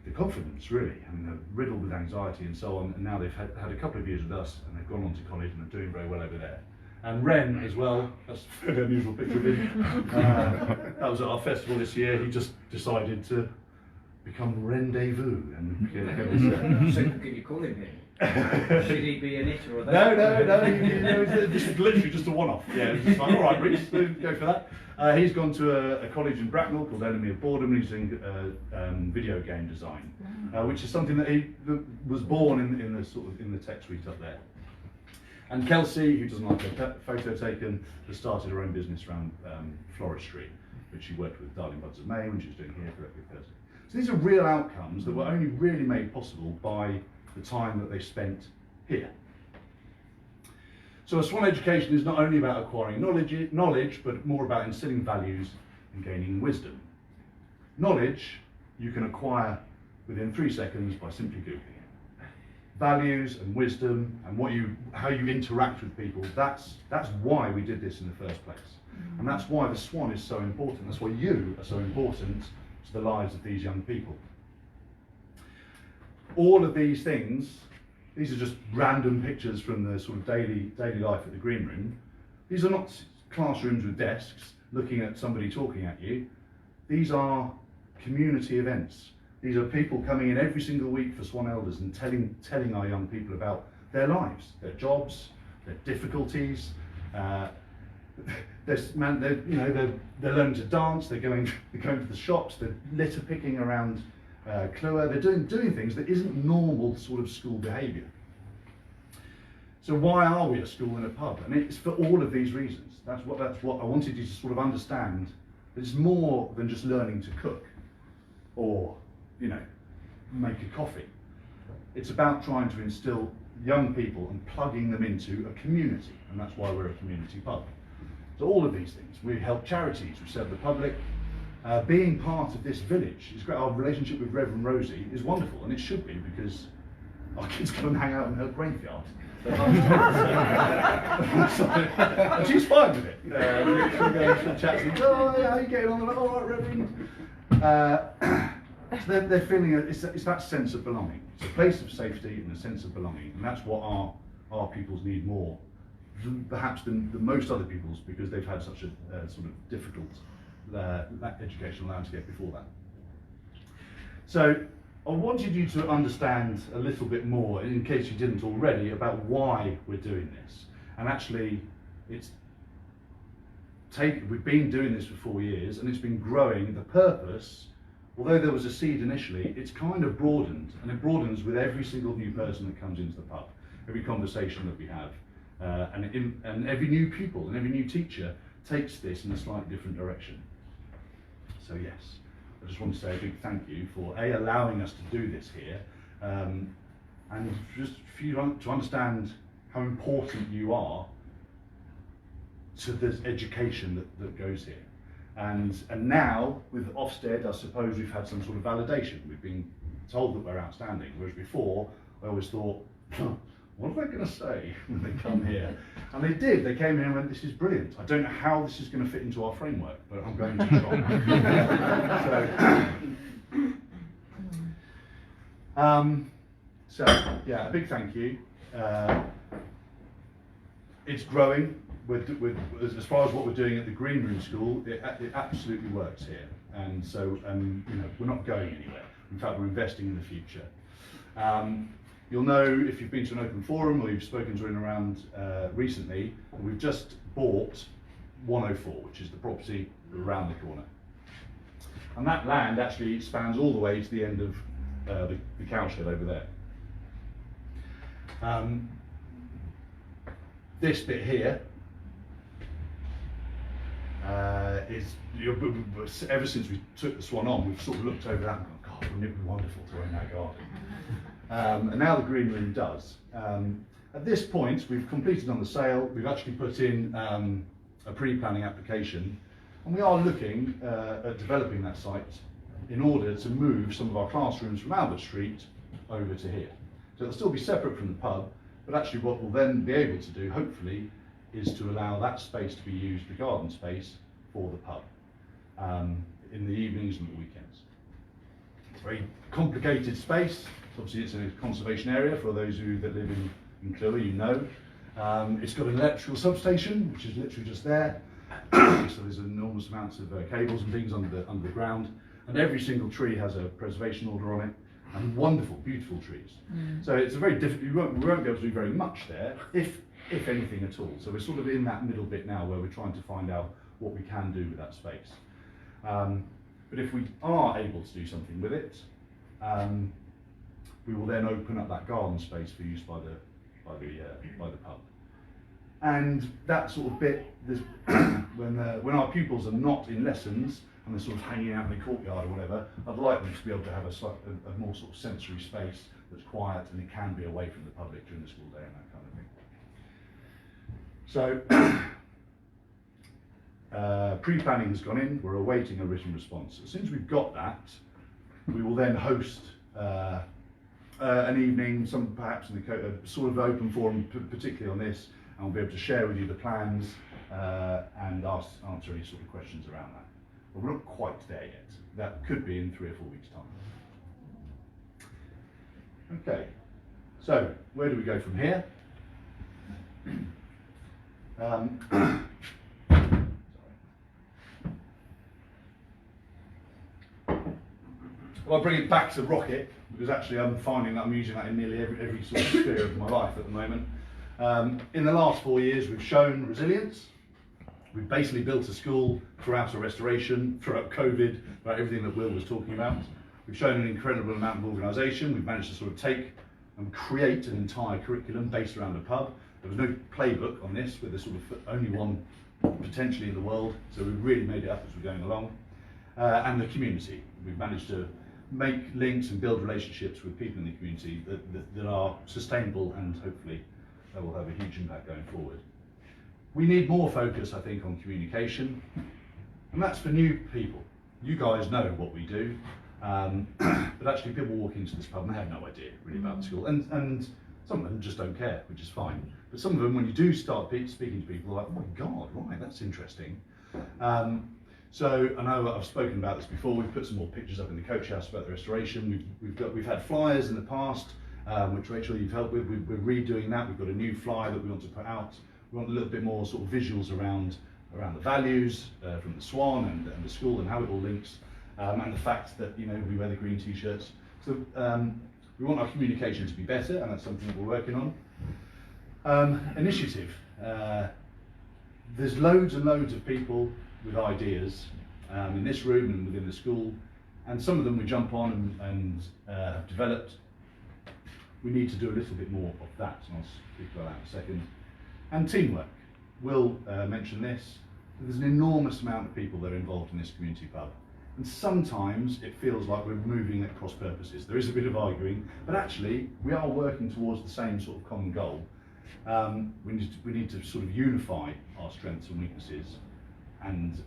the confidence, really. I mean, they're riddled with anxiety and so on, and now they've had a couple of years with us, and they've gone on to college and are doing very well over there. And Ren as well, that's a very unusual picture of him. That was at our festival this year. He just decided to become Rendezvous and So could you call him here? Should he be an it or a that? No, this is literally just a one-off. Yeah, it's just like, all right, Reece, go for that. He's gone to a college in Bracknell called Enemy of Boredom, and he's doing video game design, which is something that was born in the tech suite up there. And Kelsey, who doesn't like her photo taken, has started her own business around floristry, which she worked with Darling Buds of May when she was doing here for every Thursday. So these are real outcomes that were only really made possible by the time that they spent here. So a Swan education is not only about acquiring knowledge, but more about instilling values and gaining wisdom. Knowledge you can acquire within 3 seconds by simply Googling it. Values and wisdom and how you interact with people, that's why we did this in the first place. And that's why the Swan is so important. That's why you are so important to the lives of these young people. All of these things, these are just random pictures from the sort of daily life at the Green Room. These are not classrooms with desks looking at somebody talking at you. These are community events. These are people coming in every single week for Swan Elders and telling our young people about their lives, their jobs, their difficulties. They're learning to dance. They're going to the shops. They're litter picking around Clewer. They're doing things that isn't normal sort of school behaviour. So why are we a school and a pub? And it's for all of these reasons. That's what I wanted you to sort of understand. It's more than just learning to cook or make a coffee. It's about trying to instill young people and plugging them into a community, and that's why we're a community pub. So all of these things, we help charities, we serve the public. Being part of this village is great. Our relationship with Reverend Rosie is wonderful, and it should be, because our kids come and hang out in her graveyard. And she's fine with it. She'll chat to them, oh, yeah, how are you getting on? They're like, all right, Reverend. So they're feeling it's that sense of belonging. It's a place of safety and a sense of belonging, and that's what our peoples need more, perhaps than most other peoples, because they've had such a sort of difficult educational landscape before that. So I wanted you to understand a little bit more, in case you didn't already, about why we're doing this. And actually, we've been doing this for 4 years, and it's been growing. The purpose, although there was a seed initially, it's kind of broadened, and it broadens with every single new person that comes into the pub, every conversation that we have, and every new pupil and every new teacher takes this in a slightly different direction. So yes, I just want to say a big thank you for allowing us to do this here, and just for you to understand how important you are to this education that goes here. And now with Ofsted, I suppose we've had some sort of validation. We've been told that we're outstanding, whereas before I always thought, what are they going to say when they come here? And they did. They came here and went, this is brilliant. I don't know how this is going to fit into our framework, but I'm going to try. So yeah, a big thank you. It's growing. As far as what we're doing at the Green Room School, it absolutely works here. And so we're not going anywhere. In fact, we're investing in the future. You'll know if you've been to an open forum or you've spoken to anyone around recently, we've just bought 104, which is the property around the corner. And that land actually spans all the way to the end of the cowshed over there. this bit here ever since we took the Swan on, we've sort of looked over that and gone, God, wouldn't it be wonderful to own that garden? And now the green room does. At this point, we've completed on the sale. We've actually put in a pre-planning application, and we are looking at developing that site in order to move some of our classrooms from Albert Street over to here. So it'll still be separate from the pub, but actually what we'll then be able to do, hopefully, is to allow that space to be used, the garden space, for the pub in the evenings and the weekends. It's a very complicated space. Obviously it's a conservation area for those of you that live in Clewer, you know. It's got an electrical substation, which is literally just there. So there's enormous amounts of cables and things under the ground. And every single tree has a preservation order on it. And wonderful, beautiful trees. So it's a very difficult, we won't be able to do very much there, if anything at all. So we're sort of in that middle bit now where we're trying to find out what we can do with that space. But if we are able to do something with it, we will then open up that garden space for use by the pub. And that sort of bit, when our pupils are not in lessons and they're sort of hanging out in the courtyard or whatever, I'd like them to be able to have a more sort of sensory space that's quiet and it can be away from the public during the school day and that kind of thing. So pre-planning has gone in, we're awaiting a written response. As soon as we've got that, we will then host an evening, perhaps in a sort of open forum, particularly on this, and we'll be able to share with you the plans and answer any sort of questions around that. But we're not quite there yet. That could be in 3 or 4 weeks' time. Okay, so where do we go from here? Well, I'll bring it back to Rocket, because actually I'm finding that I'm using that in nearly every sort of sphere of my life at the moment. In the last 4 years, we've shown resilience. We've basically built a school throughout a restoration, throughout COVID, throughout everything that Will was talking about. We've shown an incredible amount of organisation. We've managed to sort of take and create an entire curriculum based around a pub. There was no playbook on this, with the sort of only one potentially in the world, so we've really made it up as we're going along. And the community. We've managed to make links and build relationships with people in the community that are sustainable, and hopefully that will have a huge impact going forward. We need more focus, I think, on communication, and that's for new people. You guys know what we do, but actually people walk into this pub and they have no idea really about the school, and some of them just don't care, which is fine. But some of them, when you do start speaking to people, are like, oh my God, right, that's interesting. So I know I've spoken about this before. We've put some more pictures up in the coach house about the restoration. We've had flyers in the past, which Rachel, you've helped with. We're redoing that. We've got a new flyer that we want to put out. We want a little bit more sort of visuals around the values from the Swan and the school and how it all links, and the fact that, you know, we wear the green t-shirts. So we want our communication to be better, and that's something that we're working on. Initiative. There's loads and loads of people with ideas in this room and within the school, and some of them we jump on and have developed. We need to do a little bit more of that, and I'll speak about that in a second. And teamwork. We'll mention this. There's an enormous amount of people that are involved in this community pub, and sometimes it feels like we're moving at cross purposes. There is a bit of arguing, but actually we are working towards the same sort of common goal. We need to sort of unify our strengths and weaknesses and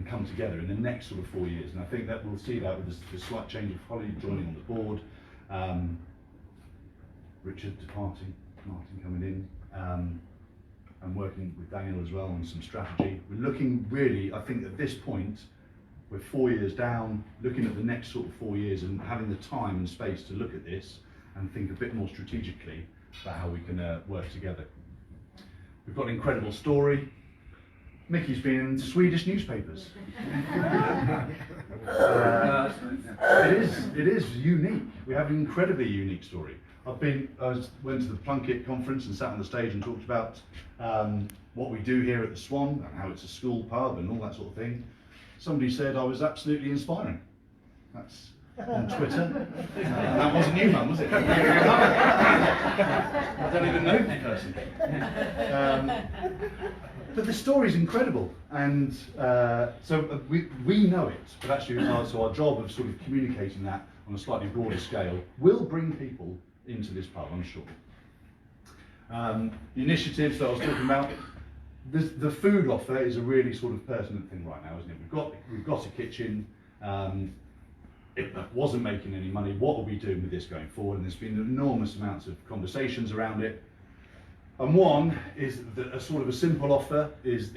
come together in the next sort of 4 years. And I think that we'll see that with the slight change of Holly joining on the board, Richard departing, Martin coming in, and working with Daniel as well on some strategy. We're looking really, I think at this point, we're 4 years down, looking at the next sort of 4 years and having the time and space to look at this and think a bit more strategically about how we can work together. We've got an incredible story. Mickey's been in Swedish newspapers. It is unique. We have an incredibly unique story. I went to the Plunkett conference and sat on the stage and talked about what we do here at the Swan and how it's a school pub and all that sort of thing. Somebody said I was absolutely inspiring. on Twitter. That wasn't you, Mum, was it? I don't even know the person. But the story's incredible, and so we know it, but actually so our job of sort of communicating that on a slightly broader scale will bring people into this pub, I'm sure. The initiatives that I was talking about, the food offer is a really sort of pertinent thing right now, isn't it? We've got a kitchen. It wasn't making any money. What are we doing with this going forward? And there's been enormous amounts of conversations around it. And one is that a sort of a simple offer is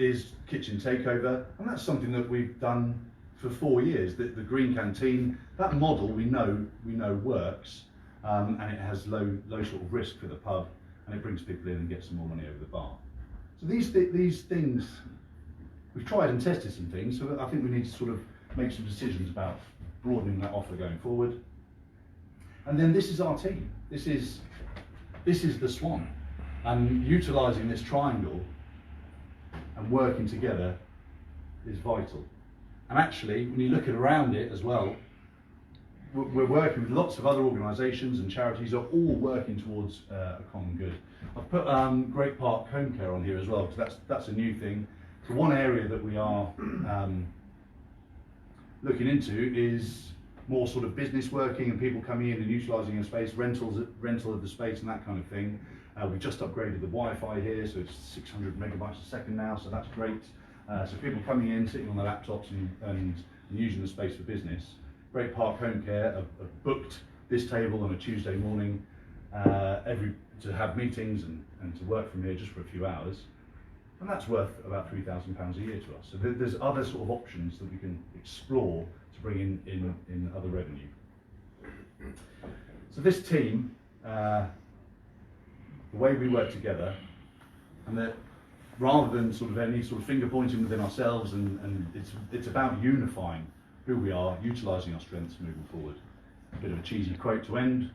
kitchen takeover, and that's something that we've done for 4 years. The Green Canteen, that model we know works, and it has low sort of risk for the pub, and it brings people in and gets some more money over the bar. So these things, we've tried and tested some things, so I think we need to sort of make some decisions about broadening that offer going forward. And then this is our team. This is the Swan. And utilising this triangle and working together is vital. And actually, when you look at around it as well, we're working with lots of other organisations and charities are all working towards a common good. I've put Great Park Home Care on here as well, because that's a new thing. So one area that we are looking into is more sort of business working and people coming in and utilising a space, rental of the space and that kind of thing. We've just upgraded the Wi-Fi here, so it's 600 megabytes a second now, so that's great. So people coming in, sitting on their laptops and using the space for business. Great Park Home Care have booked this table on a Tuesday morning to have meetings and to work from here just for a few hours. And that's worth about £3,000 a year to us. So there's other sort of options that we can explore to bring in other revenue. So this team, the way we work together, and that rather than sort of any sort of finger pointing within ourselves, and it's about unifying who we are, utilising our strengths moving forward. A bit of a cheesy quote to end.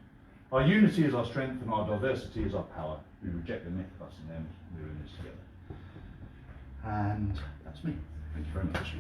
Our unity is our strength and our diversity is our power. We reject the myth of us and them, we're in this together. And that's me. Thank you very much.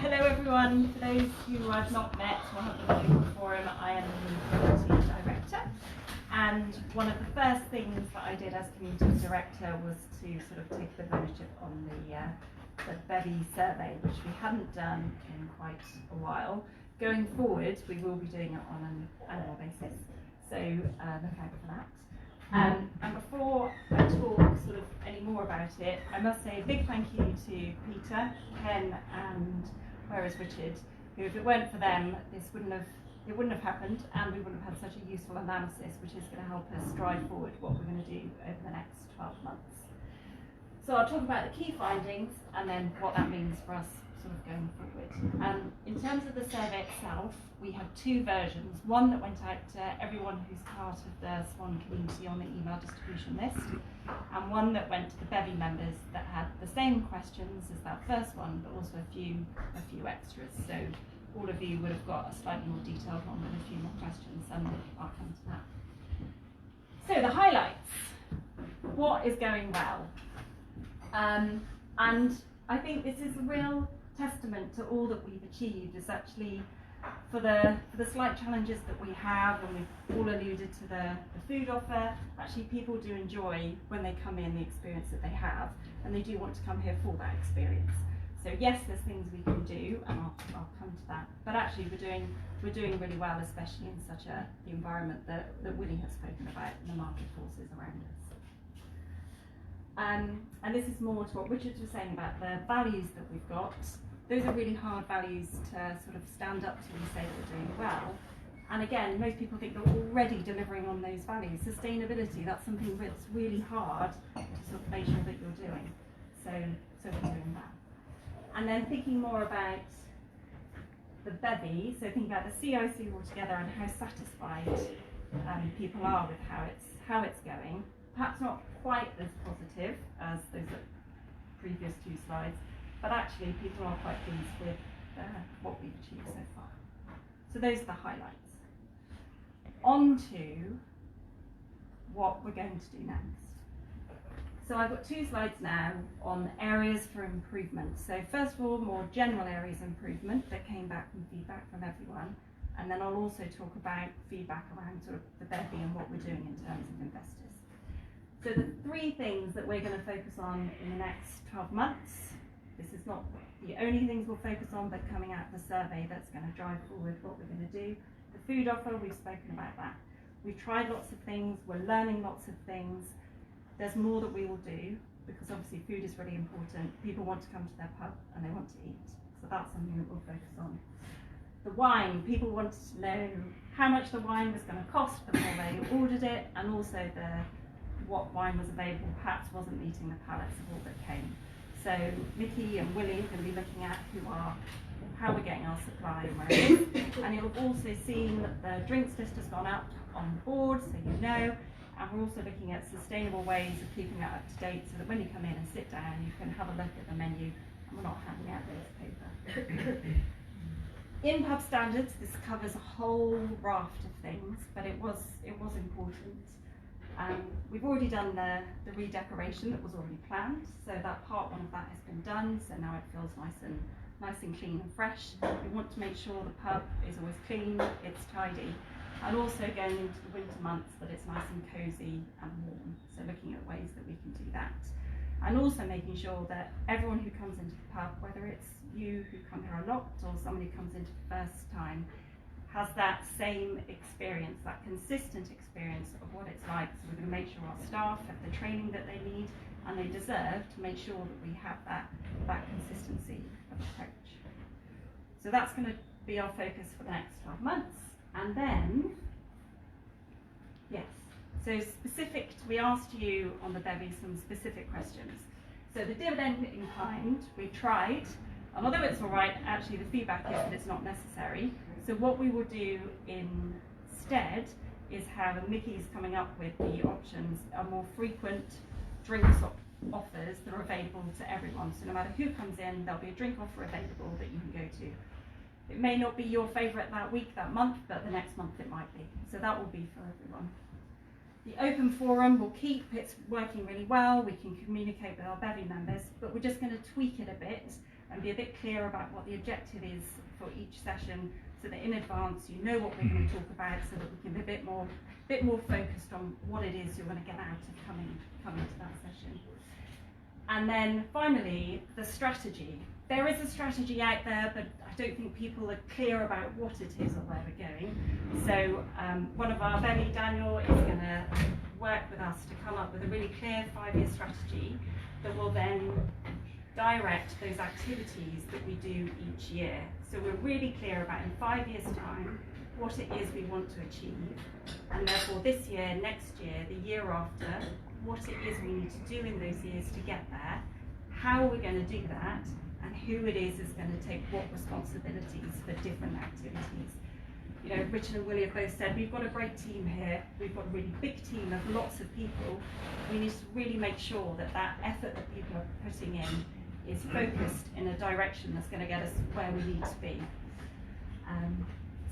Hello everyone, for those who I've not met or haven't been to the forum, I am the Community Director, and one of the first things that I did as Community Director was to sort of take the ownership on the bevy survey, which we hadn't done in quite a while. Going forward, we will be doing it on an annual basis, so look out for that. And before I talk sort of any more about it, I must say a big thank you to Peter, Ken, and where is Richard, who, if it weren't for them, it wouldn't have happened, and we wouldn't have had such a useful analysis, which is going to help us drive forward what we're going to do over the next 12 months. So I'll talk about the key findings and then what that means for us sort of going forward. In terms of the survey itself, we have two versions. One that went out to everyone who's part of the Swan community on the email distribution list, and one that went to the bevy members that had the same questions as that first one, but also a few extras. So all of you would have got a slightly more detailed one with a few more questions, and I'll come to that. So the highlights. What is going well? And I think this is a real testament to all that we've achieved, is actually for the slight challenges that we have, and we've all alluded to the food offer, actually people do enjoy when they come in the experience that they have, and they do want to come here for that experience. So yes, there's things we can do, and I'll come to that, but actually we're doing really well, especially in such the environment that Willie has spoken about, and the market forces around us. And this is more to what Richard was saying about the values that we've got. Those are really hard values to sort of stand up to and say that we're doing well. And again, most people think they're already delivering on those values. Sustainability, that's something that's really hard to sort of make sure that you're doing. So we're doing that. And then thinking more about the bevy, so thinking about the CIC altogether and how satisfied people are with how it's going. perhaps not quite as positive as those previous two slides, but actually people are quite pleased with what we've achieved so far. So those are the highlights. On to what we're going to do next. So I've got two slides now on areas for improvement. So first of all, more general areas of improvement that came back from feedback from everyone. And then I'll also talk about feedback around sort of the bevy and what we're doing in terms of investors. So the three things that we're going to focus on in the next 12 months, this is not the only things we'll focus on, but coming out of the survey that's going to drive forward what we're going to do. The food offer, we've spoken about that. We've tried lots of things, we're learning lots of things. There's more that we will do, because obviously food is really important. People want to come to their pub and they want to eat. So that's something that we'll focus on. The wine, people wanted to know how much the wine was going to cost before they ordered it, and also what wine was available perhaps wasn't meeting the palates of all that came. So Mickey and Willie are going to be looking at how we're getting our supply and where it is. And you'll have also seen that the drinks list has gone up on the board, so you know. And we're also looking at sustainable ways of keeping that up to date, so that when you come in and sit down, you can have a look at the menu, and we're not handing out those paper. In pub standards, this covers a whole raft of things, but it was important. We've already done the redecoration that was already planned, so that part one of that has been done. So now it feels nice and clean and fresh. We want to make sure the pub is always clean, it's tidy, and also going into the winter months that it's nice and cosy and warm. So looking at ways that we can do that, and also making sure that everyone who comes into the pub, whether it's you who come here a lot or somebody who comes into the first time, has that same experience, that consistent experience of what it's like. So we're going to make sure our staff have the training that they need and they deserve, to make sure that we have that consistency of approach. So that's going to be our focus for the next 12 months. And then, yes, so we asked you on the bevy some specific questions. So the dividend in kind, we tried, and although it's all right, actually the feedback is that it's not necessary. So what we will do instead is have Mickey's coming up with the options, are more frequent drinks offers that are available to everyone. So no matter who comes in, there'll be a drink offer available that you can go to. It may not be your favourite that week, that month, but the next month it might be. So that will be for everyone. The open forum will keep, it's working really well, we can communicate with our bevy members, but we're just going to tweak it a bit and be a bit clear about what the objective is for each session, so that in advance you know what we're going to talk about, so that we can be a bit more focused on what it is you're going to get out of coming to that session. And then finally, the strategy. There is a strategy out there, but I don't think people are clear about what it is or where we're going. So one of our bevy, Daniel, is going to work with us to come up with a really clear 5-year strategy that will then direct those activities that we do each year. So we're really clear about, in 5 years' time, what it is we want to achieve, and therefore this year, next year, the year after, what it is we need to do in those years to get there, how we're going to do that, and who it is going to take what responsibilities for different activities. You know, Richard and Willie have both said we've got a great team here, we've got a really big team of lots of people. We need to really make sure that that effort that people are putting in is focused in a direction that's going to get us where we need to be.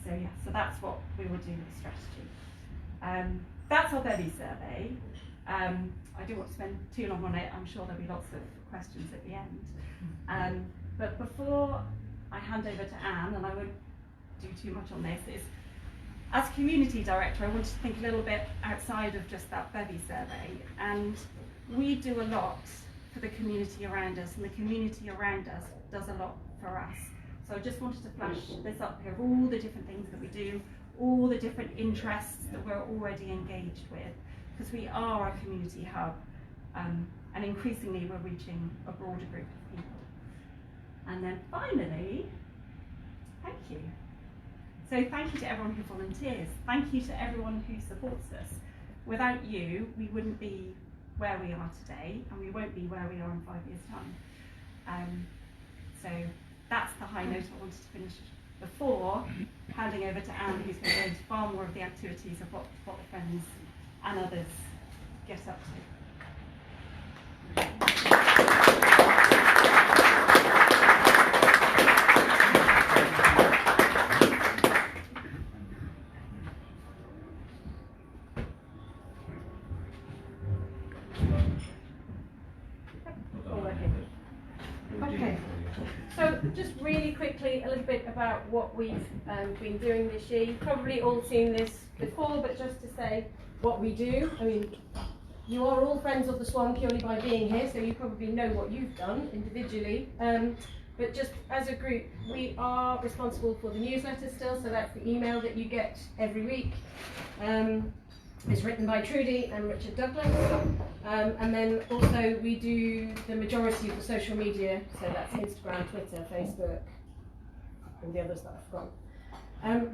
So that's what we will do with the strategy. That's our bevy survey. I don't want to spend too long on it. I'm sure there'll be lots of questions at the end. But before I hand over to Anne, and I won't do too much on this, is as community director, I wanted to think a little bit outside of just that bevy survey. And we do a lot for the community around us, and the community around us does a lot for us. So I just wanted to flash this up here, all the different things that we do, all the different interests that we're already engaged with, because we are a community hub, and increasingly we're reaching a broader group of people. And then finally, thank you. So thank you to everyone who volunteers. Thank you to everyone who supports us. Without you, we wouldn't be where we are today, and we won't be where we are in 5 years' time. So that's the high note I wanted to finish before handing over to Anne, who's going to go into far more of the activities of what the Friends and others get up to. All working. Okay, so just really quickly a little bit about what we've been doing this year. You've probably all seen this before, but just to say what we do. I mean, you are all Friends of the Swan purely by being here, so you probably know what you've done individually. But just as a group, we are responsible for the newsletter still, so that's the email that you get every week. It's written by Trudy and Richard Douglas. And then also we do the majority of the social media, so that's Instagram, Twitter, Facebook, and the others that I've forgotten.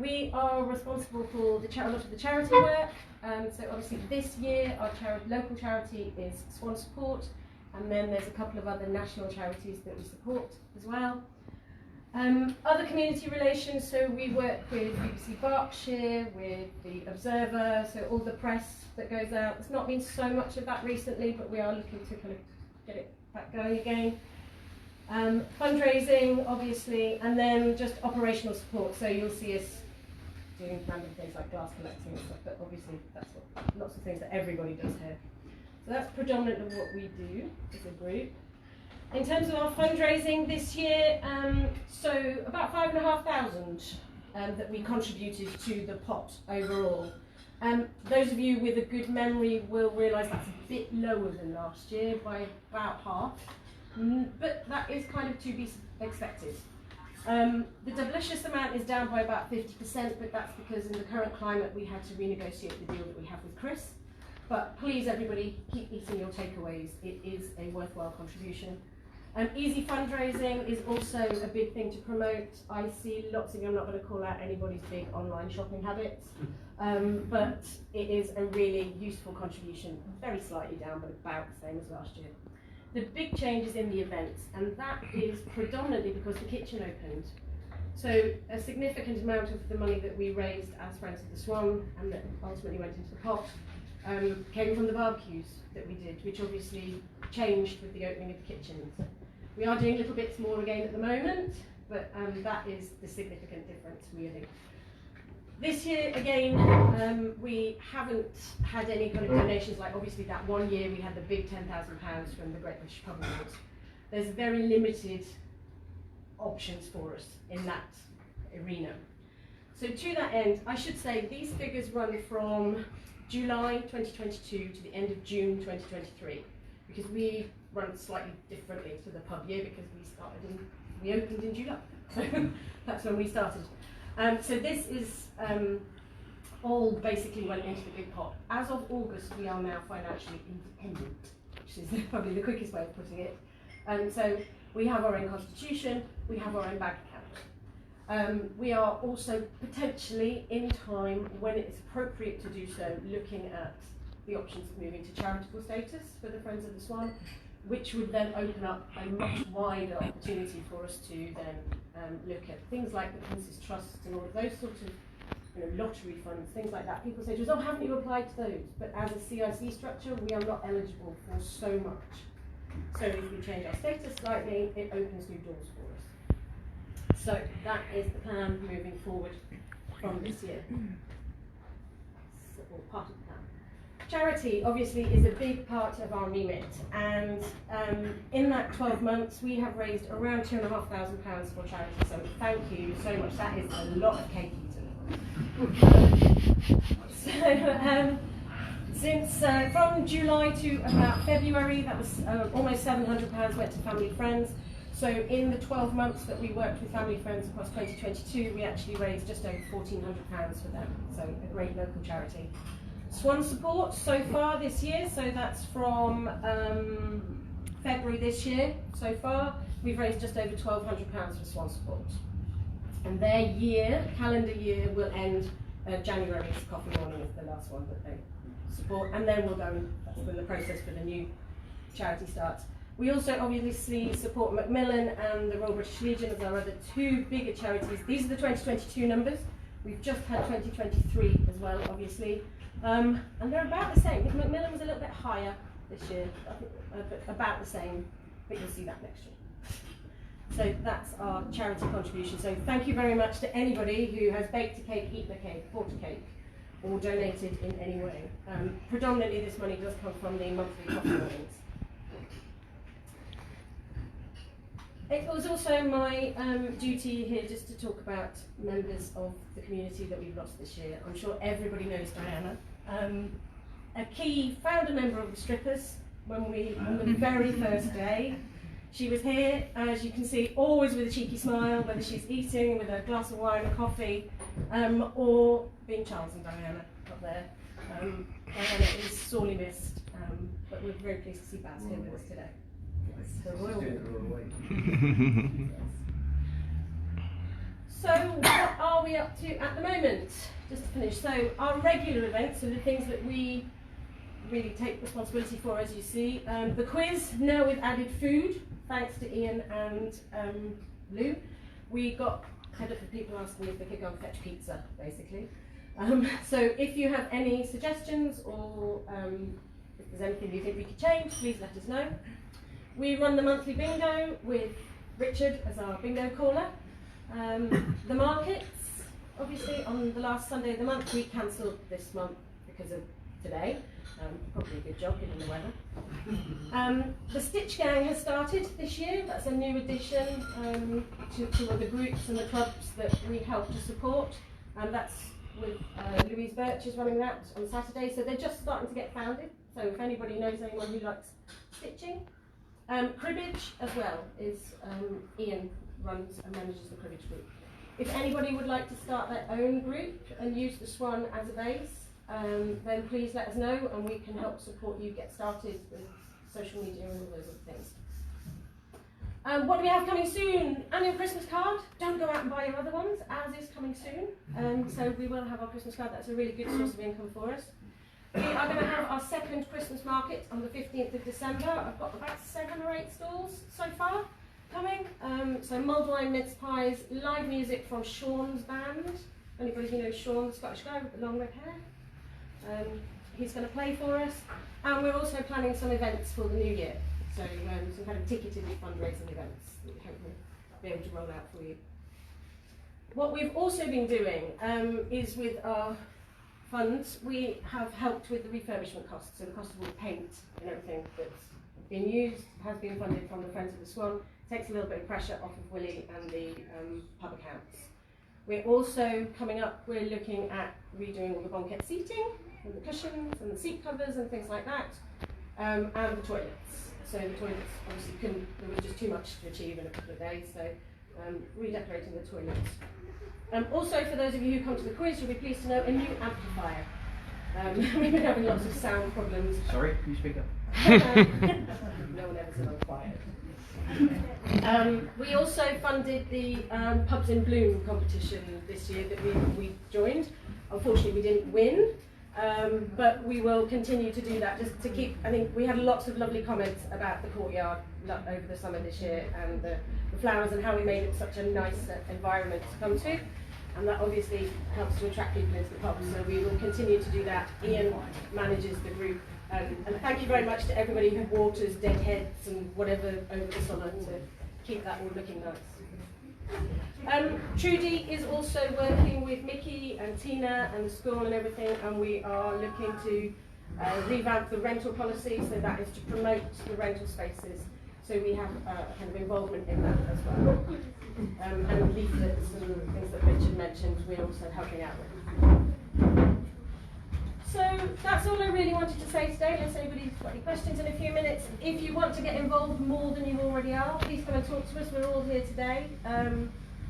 We are responsible for a lot of the charity work. So obviously this year our local charity is Swan Support, and then there's a couple of other national charities that we support as well. Other community relations, so we work with BBC Berkshire, with the Observer, so all the press that goes out. There's not been so much of that recently, but we are looking to kind of get it back going again. Fundraising, obviously, and then just operational support. So you'll see us doing random things like glass collecting and stuff, but obviously that's lots of things that everybody does here. So that's predominantly what we do as a group. In terms of our fundraising this year, so about 5,500 that we contributed to the pot overall. Those of you with a good memory will realise that's a bit lower than last year by about half, but that is kind of to be expected. The delicious amount is down by about 50%, but that's because in the current climate we had to renegotiate the deal that we have with Chris. But please everybody, keep eating your takeaways, it is a worthwhile contribution. Easy fundraising is also a big thing to promote. I see lots of you, I'm not going to call out anybody's big online shopping habits, but it is a really useful contribution, very slightly down, but about the same as last year. The big change is in the events, and that is predominantly because the kitchen opened. So a significant amount of the money that we raised as Friends of the Swan, and that ultimately went into the pot, came from the barbecues that we did, which obviously changed with the opening of the kitchens. We are doing little bits more again at the moment, but that is the significant difference really. This year again, we haven't had any kind of donations, like obviously that one year we had the big £10,000 from the Great British Pub Awards. There's very limited options for us in that arena. So to that end, I should say these figures run from July 2022 to the end of June 2023, because we run slightly differently to the pub year because we opened in July. So that's when we started. So this is all basically went into the big pot. As of August, we are now financially independent, which is probably the quickest way of putting it. So we have our own constitution, we have our own bank account. We are also potentially, in time, when it's appropriate to do so, looking at the options of moving to charitable status for the Friends of the Swan, which would then open up a much wider opportunity for us to then look at things like the Prince's Trust and all of those sorts of lottery funds, things like that. People say to us, oh, haven't you applied to those? But as a CIC structure, we are not eligible for so much. So if we change our status slightly, it opens new doors for us. So that is the plan moving forward from this year. Or part of the plan. Charity obviously is a big part of our remit, and in that 12 months we have raised around £2,500 for charity, so thank you so much. That is a lot of cake eaten. So since from July to about February, that was almost £700 went to family friends. So in the 12 months that we worked with family friends across 2022, we actually raised just over £1,400 for them, so a great local charity. Swan Support so far this year, so that's from February this year so far, we've raised just over £1,200 for Swan Support. And their calendar year will end January's coffee morning is the last one that they support, and then we'll go, that's when the process for the new charity starts. We also obviously support Macmillan and the Royal British Legion as our other two bigger charities. These are the 2022 numbers. We've just had 2023 as well, obviously. And they're about the same. Macmillan was a little bit higher this year, but about the same, but you'll see that next year. So that's our charity contribution. So thank you very much to anybody who has baked a cake, eaten a cake, bought a cake, or donated in any way. Predominantly this money does come from the monthly coffee mornings. It was also my duty here just to talk about members of the community that we've lost this year. I'm sure everybody knows Diana. A key founder member of the Strippers on the very first day. She was here, as you can see, always with a cheeky smile, whether she's eating with a glass of wine or coffee, or being Charles and Diana up there. Diana is sorely missed, but we're very pleased to see Baz here with us today. So what are we up to at the moment? Just to finish, so our regular events are the things that we really take responsibility for, as you see. The quiz, now with added food, thanks to Ian and Lou. We got head of the people asking if they could go and fetch pizza, basically. So if you have any suggestions or if there's anything you think we could change, please let us know. We run the monthly bingo with Richard as our bingo caller. The markets, obviously on the last Sunday of the month, we cancelled this month because of today. Probably a good job given the weather. The Stitch Gang has started this year. That's a new addition to other groups and the clubs that we help to support. That's with Louise Birch is running that on Saturday. So they're just starting to get founded. So if anybody knows anyone who likes stitching. Cribbage as well is Ian runs and manages the cribbage group. If anybody would like to start their own group and use the Swan as a base, then please let us know and we can help support you get started with social media and all those other things. What do we have coming soon? Annual Christmas card. Don't go out and buy your other ones. Ours is coming soon. So we will have our Christmas card. That's a really good source of income for us. We are going to have our second Christmas market on the 15th of December. I've got about 7 or 8 stalls so far coming. So mulled wine, mince pies, live music from Sean's band. Anybody who knows Sean, the Scottish guy with the long red hair? He's going to play for us. And we're also planning some events for the new year. So some kind of ticketed fundraising events that we hope we'll be able to roll out for you. What we've also been doing is with our funds, we have helped with the refurbishment costs, so the cost of all the paint and everything that's been used has been funded from the Friends of the Swan. Takes a little bit of pressure off of Willie and the pub accounts. We're also coming up, we're looking at redoing all the banquette seating, and the cushions and the seat covers and things like that, and the toilets. So the toilets obviously there was just too much to achieve in a couple of days, so redecorating the toilets. Also, for those of you who come to the quiz, you'll be pleased to know a new amplifier. We've been having lots of sound problems. Sorry, can you speak up? No one ever said I'm quiet. We also funded the Pubs in Bloom competition this year that we joined. Unfortunately, we didn't win, but we will continue to do that just to keep. I think we had lots of lovely comments about the courtyard over the summer this year and the flowers and how we made it such a nice environment to come to. And that obviously helps to attract people into the pub, so we will continue to do that. Ian manages the group. And thank you very much to everybody who waters dead heads and whatever over the summer to keep that all looking nice. Trudy is also working with Mickey and Tina and the school and everything, and we are looking to revamp the rental policy, so that is to promote the rental spaces. So we have kind of involvement in that as well. And leaflets and things that Richard mentioned, we're also helping out with. So that's all I really wanted to say today, unless anybody's got any questions in a few minutes. If you want to get involved more than you already are, please come and talk to us. We're all here today.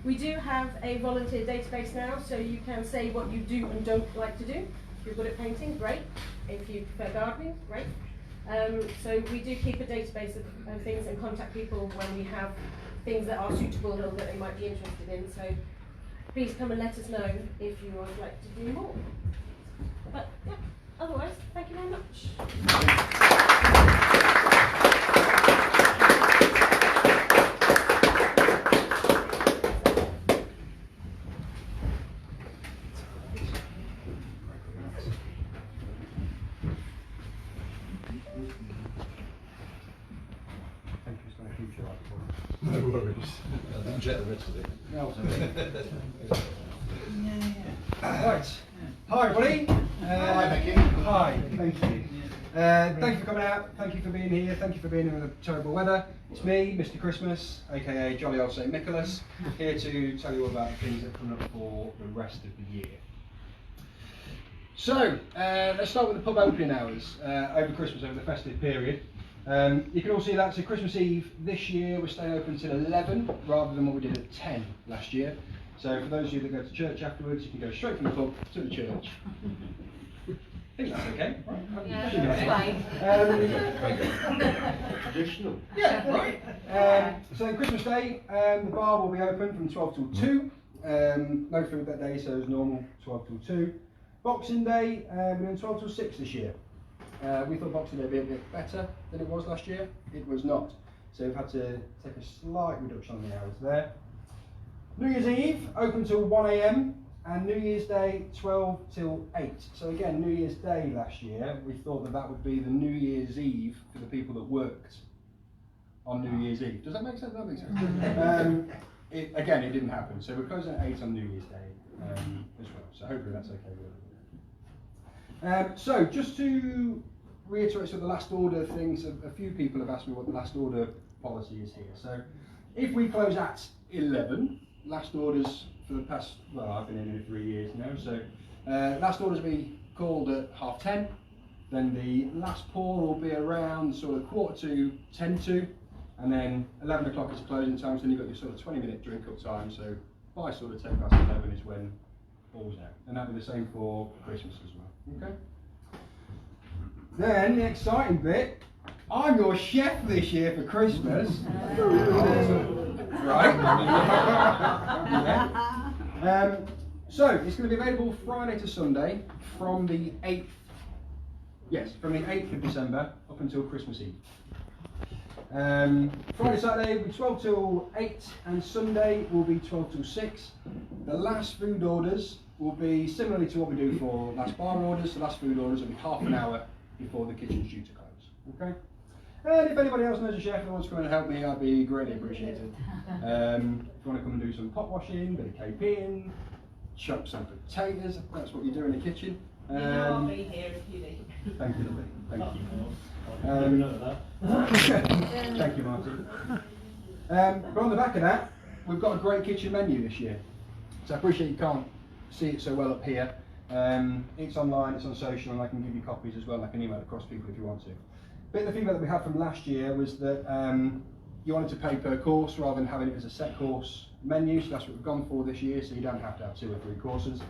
We do have a volunteer database now, so you can say what you do and don't like to do. If you're good at painting, great. If you prefer gardening, great. So we do keep a database of things and contact people when we have things that are suitable or that they might be interested in. So please come and let us know if you would like to do more. But yeah, otherwise, thank you very much. worries. I didn't check the rest of it. No. Right. Hi everybody. Hi, Becky. Hi, thank you. Thank you for coming out, thank you for being here, thank you for being here in the terrible weather. It's me, Mr. Christmas, aka Jolly Old St. Nicholas, here to tell you all about the things that are coming up for the rest of the year. So, let's start with the pub opening hours over Christmas, over the festive period. You can all see that, so Christmas Eve this year we're staying open till 11 rather than what we did at 10 last year. So for those of you that go to church afterwards, you can go straight from the pub to the church. I think that's okay, right? Yeah, that's fine. Traditional. Yeah, right. So on Christmas Day, the bar will be open from 12 till 2. No food that day, so as normal, 12 till 2. Boxing Day, we're doing 12 till 6 this year. We thought Boxing Day would be a bit better than it was last year. It was not. So we've had to take a slight reduction on the hours there. New Year's Eve, open till 1 AM, and New Year's Day, 12 till 8. So again, New Year's Day last year, we thought that that would be the New Year's Eve for the people that worked on New Year's Eve. Does that make sense? That makes sense. Again, it didn't happen. So we're closing at 8 on New Year's Day as well. So hopefully that's okay with everybody. So just to reiterate sort of the last order things, a few people have asked me what the last order policy is here. So if we close at 11, last orders for the past, well, I've been in here 3 years now, so last orders will be called at 10:30, then the last pour will be around sort of 10 to, and then 11 o'clock is closing time, so then you've got your sort of 20-minute drink up time, so by sort of 11 is when pours out, and that'll be the same for Christmas as well, okay? Then the exciting bit, I'm your chef this year for Christmas. Right. Yeah. So it's going to be available Friday to Sunday from the 8th. Yes, from the 8th of December up until Christmas Eve. Friday, Saturday will be 12 till 8, and Sunday will be 12 till 6. The last food orders will be similarly to what we do for last bar orders. The last food orders will be half an hour before the kitchen's due to close. Okay. And if anybody else knows a chef that wants to come and help me, I'd be greatly appreciated. If you want to come and do some pot washing, bit of KPing, chop some potatoes, that's what you do in the kitchen. You know I'll be here if you need. Thank you, lovely. Thank you. Thank you, Martin. But on the back of that, we've got a great kitchen menu this year. So I appreciate you can't see it so well up here. It's online, it's on social, and I can give you copies as well. I can email across people if you want to. Bit of the feedback that we had from last year was that you wanted to pay per course rather than having it as a set course menu, so that's what we've gone for this year, so you don't have to have 2 or 3 courses.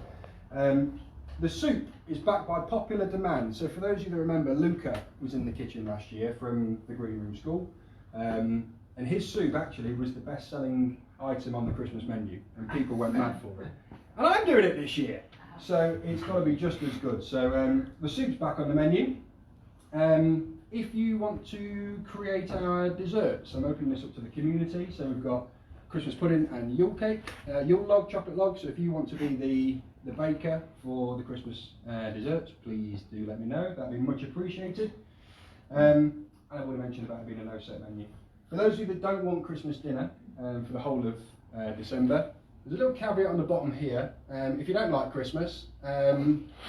The soup is backed by popular demand, so for those of you that remember, Luca was in the kitchen last year from the Green Room School, and his soup actually was the best selling item on the Christmas menu, and people went mad for it. And I'm doing it this year, so it's got to be just as good. So the soup's back on the menu. If you want to create our desserts, I'm opening this up to the community. So we've got Christmas pudding and Yule cake, Yule log, chocolate log. So if you want to be the baker for the Christmas desserts, please do let me know. That'd be much appreciated. And I would have mentioned about it being a no-set menu. For those of you that don't want Christmas dinner for the whole of December, there's a little caveat on the bottom here. If you don't like Christmas,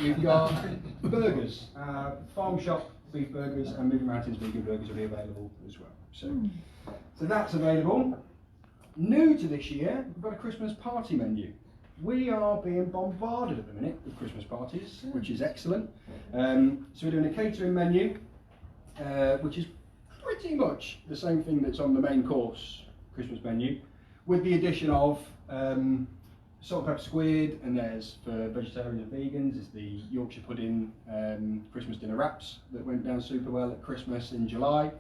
we've got burgers, farm shop beef burgers and Moving Mountains vegan burgers will be available as well. So that's available. New to this year, we've got a Christmas party menu. We are being bombarded at the minute with Christmas parties, which is excellent. So we're doing a catering menu, which is pretty much the same thing that's on the main course Christmas menu, with the addition of salt and pepper squid, and there's for vegetarians and vegans, it's the Yorkshire pudding Christmas dinner wraps that went down super well at Christmas in July,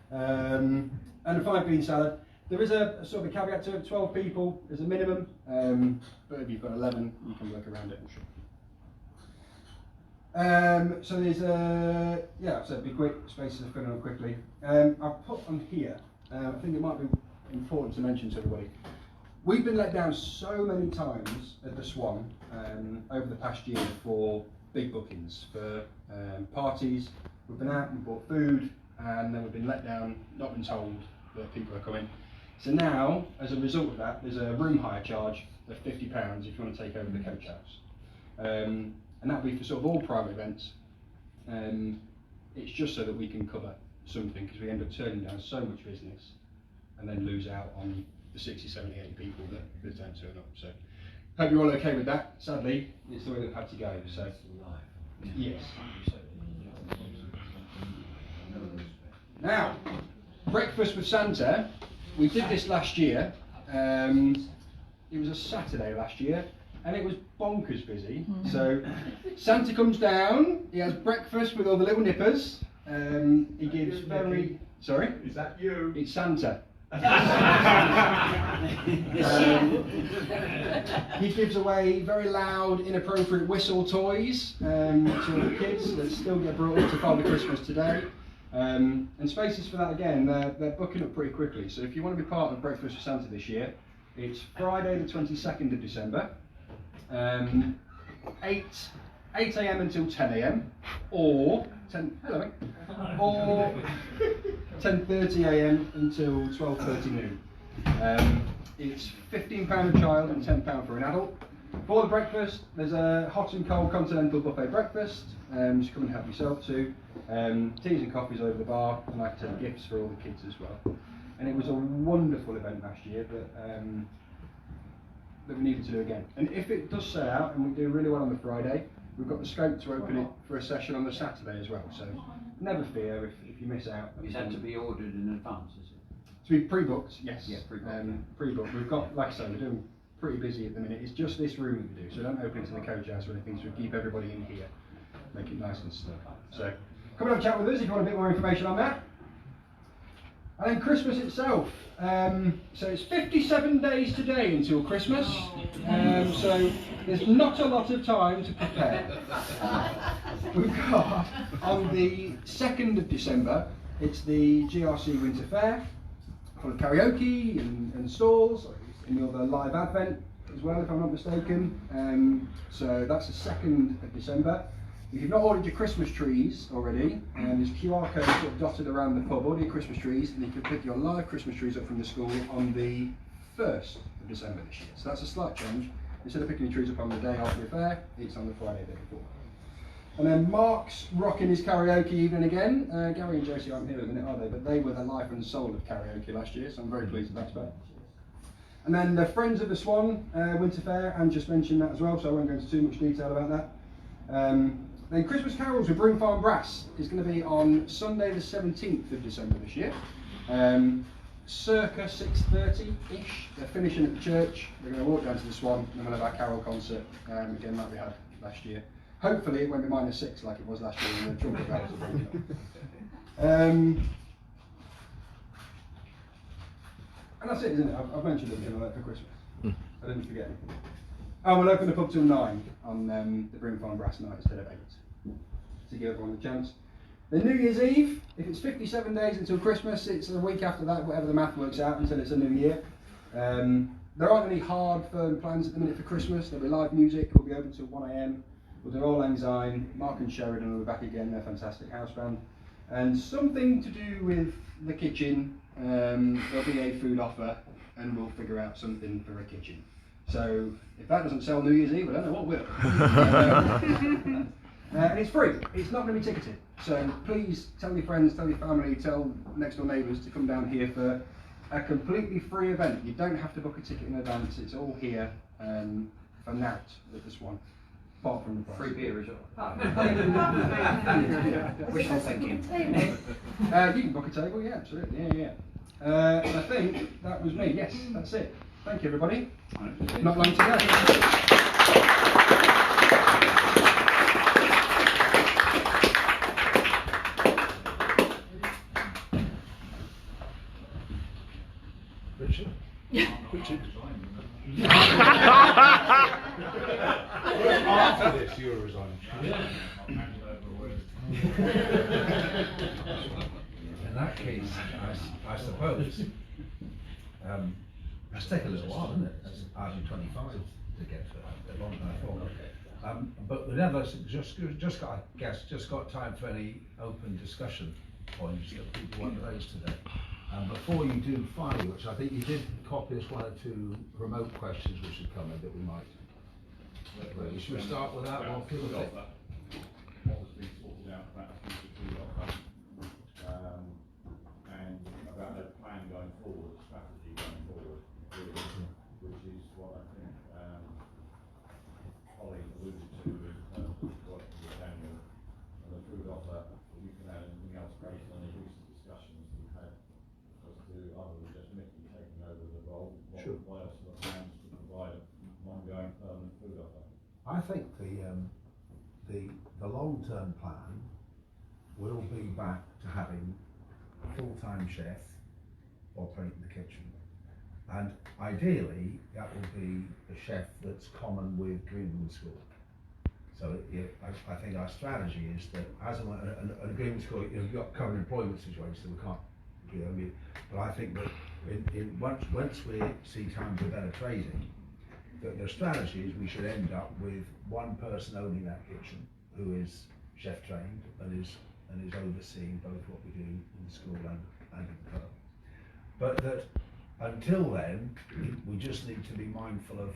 and a 5 bean salad. There is a sort of a caveat to it, 12 people is a minimum, but if you've got 11, you can work around it, I'm sure. So there's so it'll be quick, spaces are filling up quickly. I've put on here, I think it might be important to mention to everybody, we've been let down so many times at the Swan over the past year for big bookings, for parties. We've been out and bought food, and then we've been let down, not been told that people are coming. So now, as a result of that, there's a room hire charge of £50 if you want to take over the coach house. And that'll be for sort of all private events. It's just so that we can cover something, because we end up turning down so much business and then lose out on the 60, 70, 80 people that don't turn up. So hope you're all okay with that. Sadly, it's the way that had to go. So yes. Now, breakfast with Santa. We did this last year. It was a Saturday last year, and it was bonkers busy. So Santa comes down. He has breakfast with all the little nippers. He gives very. Sorry. Is that you? It's Santa. He gives away very loud, inappropriate whistle toys to the kids that still get brought up to Father Christmas today. And spaces for that again, they're booking up pretty quickly. So if you want to be part of Breakfast with Santa this year, it's Friday the 22nd of December, 8 a.m. until 10 a.m. or 10:30 a.m. until 12:30 noon. It's £15 a child and £10 for an adult. For the breakfast, there's a hot and cold continental buffet breakfast. Just come and help yourself to. Teas and coffees over the bar, and like I said, gifts for all the kids as well. And it was a wonderful event last year that we needed to do again. And if it does sell out and we do really well on the Friday, we've got the scope to open it for a session on the Saturday as well. So never fear if you miss out. Is that to be ordered in advance, is it? To be pre-booked, yes. Yeah, pre-booked. Pre-booked. We've got, like I say, we're doing pretty busy at the minute. It's just this room that we do, so don't open it to the coach house or anything, so we keep everybody in here. Make it nice and snug. So come and have a chat with us if you want a bit more information on that. And then Christmas itself. So it's 57 days today until Christmas. So there's not a lot of time to prepare. We've got on the 2nd of December, it's the GRC Winter Fair, full of karaoke and stalls, and the other live advent as well, if I'm not mistaken. So that's the 2nd of December. If you've not ordered your Christmas trees already, there's QR codes sort of dotted around the pub. Order your Christmas trees, and you can pick your live Christmas trees up from the school on the 1st of December this year. So that's a slight change. Instead of picking your trees up on the day after the fair, it's on the Friday the day before. And then Mark's rocking his karaoke evening again. Gary and Josie aren't here at the minute, are they? But they were the life and soul of karaoke last year, so I'm very pleased with that space. And then the Friends of The Swan Winter Fair, and just mentioned that as well, so I won't go into too much detail about that. Then Christmas Carols with Broom Farm Brass is going to be on Sunday the 17th of December this year. Circa 6:30-ish. They're finishing at the church. We're going to walk down to the Swan, and then we'll have our carol concert, again like we had last year. Hopefully it won't be -6 like it was last year when the trumpet bells are breaking up. And that's it, isn't it? I've mentioned everything like that for Christmas. I didn't forget anything. Oh, we'll open the pub till 9 on the Broom Farm Brass night instead of 8, to give everyone a chance. Then New Year's Eve, if it's 57 days until Christmas, it's a week after that, whatever the math works out, until it's a new year. There aren't any hard, firm plans at the minute for Christmas. There'll be live music, we'll be open till 1 a.m. We'll do All Lang Syne, Mark and Sheridan will be back again, they're a fantastic house band. And something to do with the kitchen, there'll be a food offer, and we'll figure out something for a kitchen. So if that doesn't sell New Year's Eve, I don't know what will. And it's free, it's not going to be ticketed. So please tell your friends, tell your family, tell next door neighbours to come down here for a completely free event. You don't have to book a ticket in advance, it's all here for now at the Swan. Apart from the price. Free beer as well. Wishful thinking. You can book a table, yeah, absolutely, yeah. I think that was me, yes, that's it. Thank you everybody. Not long to go. Richard? After this, you were resigning. In that case, I suppose, it's taken a little while, isn't it? It's hardly 25 to get to a long time forward. But we never just got time for any open discussion points that people want to raise today. Before you do fireworks, I think you did copy us 1 or 2 remote questions which had come in that we might. Should we start with that one? Food offer. What was being sorted out about the future food offer, and about their plan going forward, strategy going forward, which is what I think Holly alluded to in terms of working with Daniel and the food offer. You can add anything else based on the recent discussions we've had as to other than just Mickey taking over the role. What else are the plans to provide an ongoing permanent food offer? I think the long-term plan will be back to having a full-time chef operating the kitchen, and ideally that will be a chef that's common with Greenwood School. So I think our strategy is that as a Greenwood School, you've got current employment situation, so we can't. But I think that once we see times of better trading, the strategy is we should end up with one person owning that kitchen who is chef trained and is overseeing both what we do in the school and in the pub. But that until then, we just need to be mindful of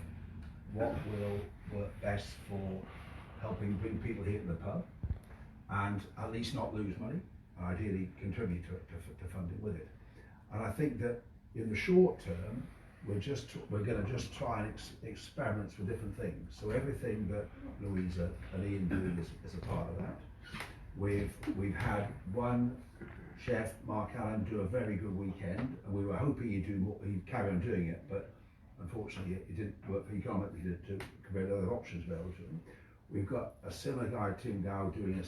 what will work best for helping bring people here to the pub and at least not lose money, and ideally contribute to fund it with it. And I think that in the short term, we're going to just try and experiment with different things. So everything that Louisa and Ian do is a part of that. We've had one chef, Mark Allen, do a very good weekend, and we were hoping he'd carry on doing it, but unfortunately it didn't work for economically to create other options available to him. We've got a similar guy, Tim Gow, doing a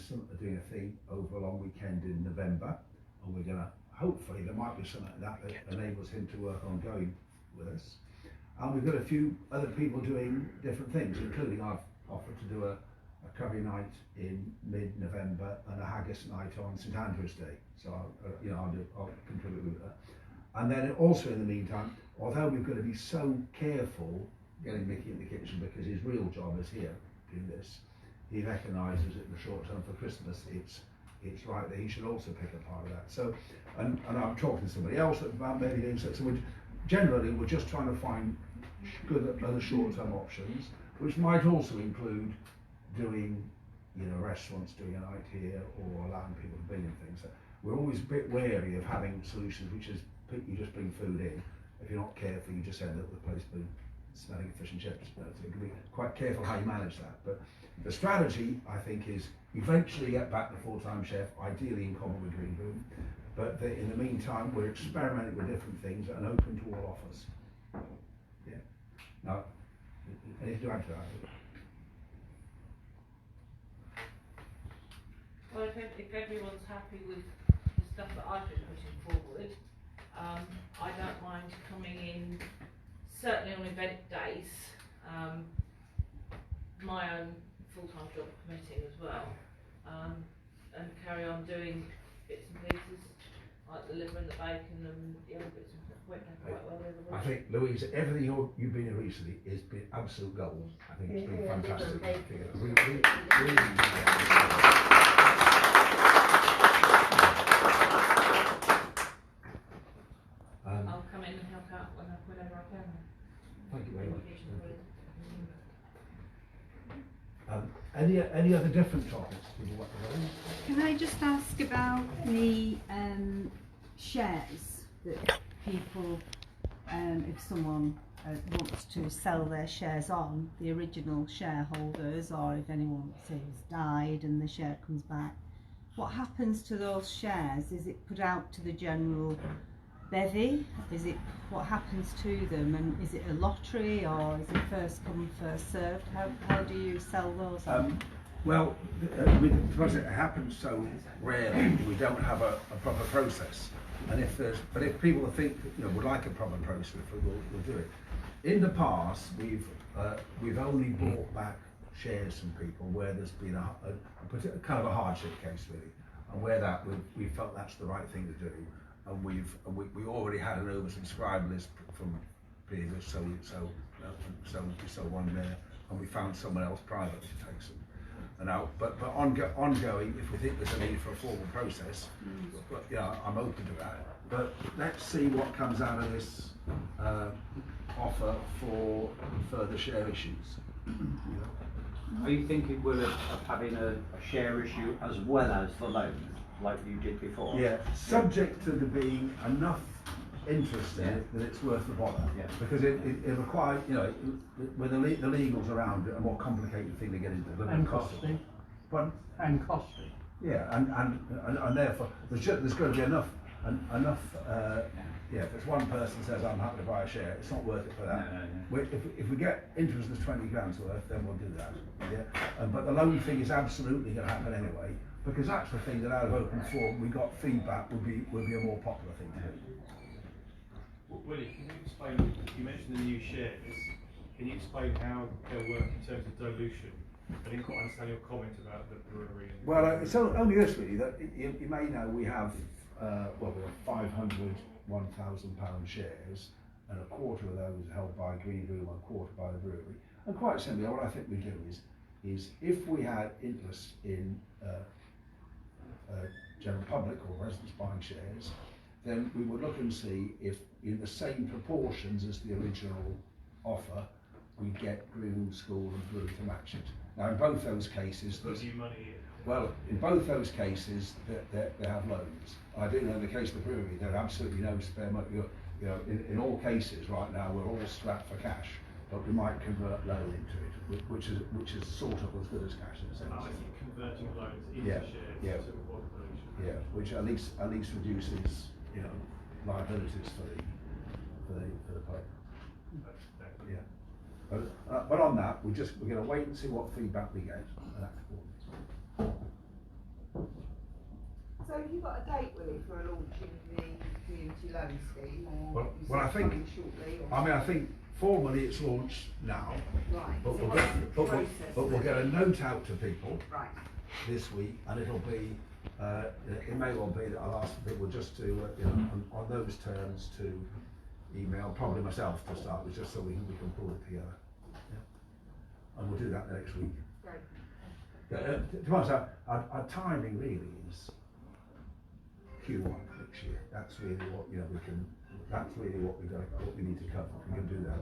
thing over a long weekend in November, and we're going to hopefully there might be something that enables him to work on going with us. And we've got a few other people doing different things, including I've offered to do a curry night in mid-November and a haggis night on St Andrew's Day. So I'll contribute with that. And then also in the meantime, although we've got to be so careful getting Mickey in the kitchen because his real job is here doing this, he recognises that in the short term for Christmas it's right that he should also pick a part of that. So, and I'm talking to somebody else about maybe doing so. So we're just trying to find good other short-term options, which might also include doing, restaurants doing a night here or allowing people to bring in things. So we're always a bit wary of having solutions which is you just bring food in. If you're not careful, you just end up with a place smelling of fish and chips. So you can be quite careful how you manage that. But the strategy, I think, is eventually get back the full-time chef, ideally in common with Green Room. But in the meantime, we're experimenting with different things and open to all offers. Yeah. Now, anything to add to that? Well, if everyone's happy with the stuff that I've been putting forward, I don't mind coming in, certainly on event days, my own full-time job committing as well, and carry on doing bits and pieces like the liver and the bacon and the other bits and went down quite well the other week. I think, Louise, everything you've been in recently has been absolute gold. I think it's been fantastic. I'll come in and help out whenever I can. Thank you very much. Any other different topics people want to raise? Can I just ask about the shares that people, if someone wants to sell their shares on, the original shareholders, or if anyone say has died and the share comes back, what happens to those shares? Is it put out to the general bevy? Is it, what happens to them, and is it a lottery or is it first come first served? How do you sell those on? Well, because it happens so rarely, we don't have a proper process. And if people think would like a proper process, we'll do it. In the past, we've only bought back shares from people where there's been a kind of a hardship case really, and where that we felt that's the right thing to do. And we already had an oversubscribed list from previous, so we sold one there, and we found someone else privately to take some. but ongoing, if we think there's a need for a formal process, but, you know, I'm open to that. But let's see what comes out of this offer for further share issues. Are you thinking, Will, of having a share issue as well as the loan, like you did before? Yeah, subject to there being enough interest in it that it's worth the bother. Yeah. Because it requires, you know, with the legals around it, a more complicated thing to get into. And costly. Pardon? And costly. Yeah, and therefore there's got to be enough. Yeah, if it's one person says I'm happy to buy a share, it's not worth it for that. No. If we get interest that's 20 grand's worth, then we'll do that. Yeah, but the loan thing is absolutely going to happen anyway, because that's the thing that out of open forum we got feedback would be a more popular thing to do. Willie, can you explain? You mentioned the new shares. Can you explain how they'll work in terms of dilution? I didn't quite understand your comment about the brewery. Well, it's only this really that you may know we have we have 500 £1,000 shares, and a quarter of those are held by Green Brew, 1/4 by the brewery. And quite simply, what I think we do is if we had interest in general public or residents buying shares, then we would look and see if in the same proportions as the original offer, we get Green School and Brewery to match it. Now, in both those cases, Put new money in. well, in both those cases, they have loans. I do know in the case of the brewery, there are absolutely no spare money. You know, in all cases right now, we're all strapped for cash, but we might convert loan into it, which is sort of as good as cash in a sense. I think converting loans into Yeah, shares yeah. to avoid dilution. Yeah, which at least reduces, you know, liabilities for the pub. Yeah. But on that, we're going to wait and see what feedback we get and act accordingly. So have you got a date, Willie, for launching the community loan scheme, or Well, I think, coming shortly? Or I think formally it's launched now, right. but So we'll what's get, the process but we'll then? get a note out to people Right. this week, and it'll be, it may well be that I'll ask people just to, you know, on those terms to email, probably myself to start with, just so we can pull it together. Yeah. And we'll do that next week. Great. To be honest, our timing really is Q1 next year. That's really what, you know, that's really what we need to cover. We can do that.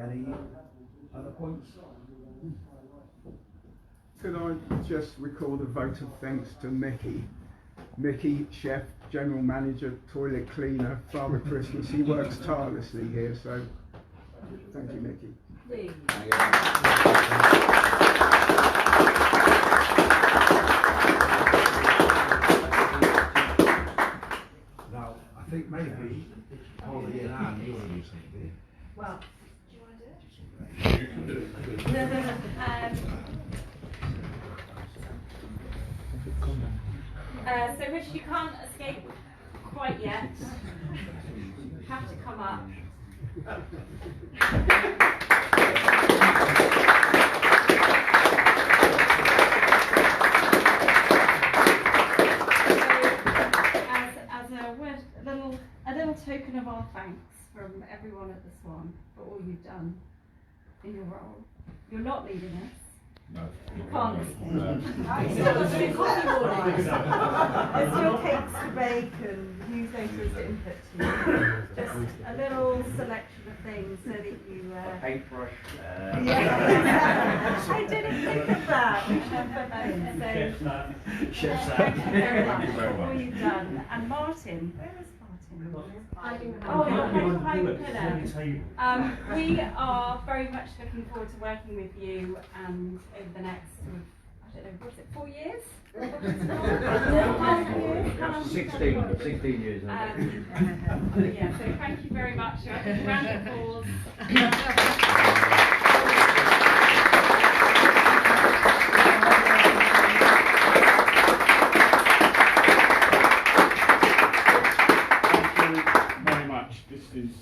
Any other points? Could I just record a vote of thanks to Mickey? Mickey, chef, general manager, toilet cleaner, Father Christmas. He works tirelessly here, so thank you, Mickey. Now, I think maybe Holly and Anne, you want to do something. Well, You can do it. So Richard, you can't escape quite yet. You have to come up. A little token of our thanks from everyone at the Swan for all you've done in your role. You're not leaving us. No. You can't escape. There's still cakes to bake and news anchors to input to you. Just a little selection of things so that you. Paintbrush. Yeah. I didn't think of that. Chef's hat. Thank you very much Thank you very for all much. you've done. And Martin, where is Martin? Oh, behind the pillar. We are very much looking forward to working with you and over the next sort of, I don't know, what's it, 4 years? 16 years. Yeah, so thank you very much. Round of applause. This is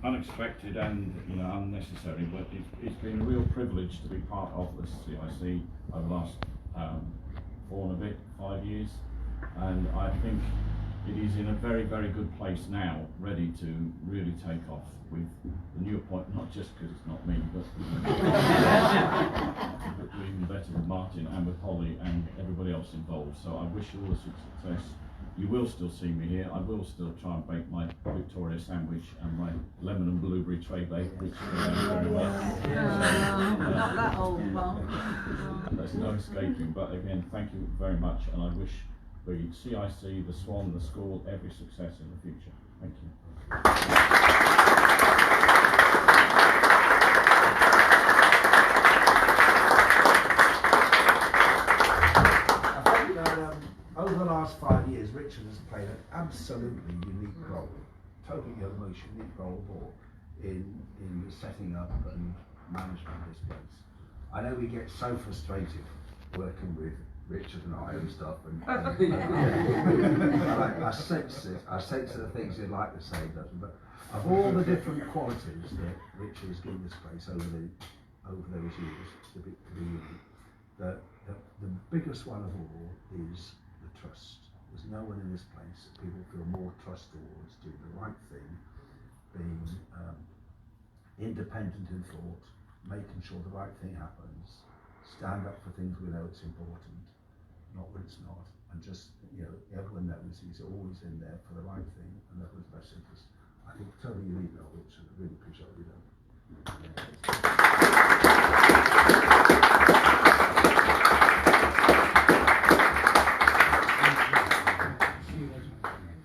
unexpected and unnecessary, but it's been a real privilege to be part of the CIC over the last 4 and a bit, 5 years, and I think it is in a very, very good place now, ready to really take off with the new appointment, not just because it's not me, but even better with Martin and with Holly and everybody else involved. So I wish you all the success. You will still see me here. I will still try and bake my Victoria sandwich and my lemon and blueberry tray bake, which very well. Not that old, Mark. There's no escaping. But again, thank you very much, and I wish the CIC, the Swan, the school, every success in the future. Thank you. Over the last 5 years, Richard has played an absolutely unique role, totally the most unique role in setting up and management of this place. I know we get so frustrated working with Richard and I and stuff, and I sense it. I sense the things he'd like to say, doesn't. But of all the different qualities that Richard has given this place over those years, the biggest one of all is the trust. There's no one in this place that people feel more trust towards doing the right thing, being independent in thought, making sure the right thing happens, stand up for things we know it's important, not when it's not, and just, everyone knows he's always in there for the right thing and everyone's best interest. I think totally unique role, which I really appreciate what you've done.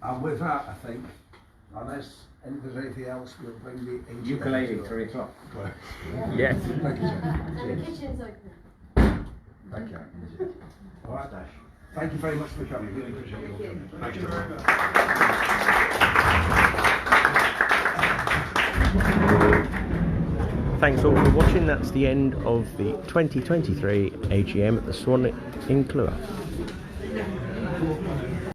And with that, I think, unless there's anything else, we'll bring the AGM Ukulele, 3 o'clock. Yes. Yes. Thank you, sir. And the kitchen's open. Thank you. All right. Thank you very much for coming. Really appreciate your coming. Thank you very much. Thanks all for watching. That's the end of the 2023 AGM at the Swan Clewer.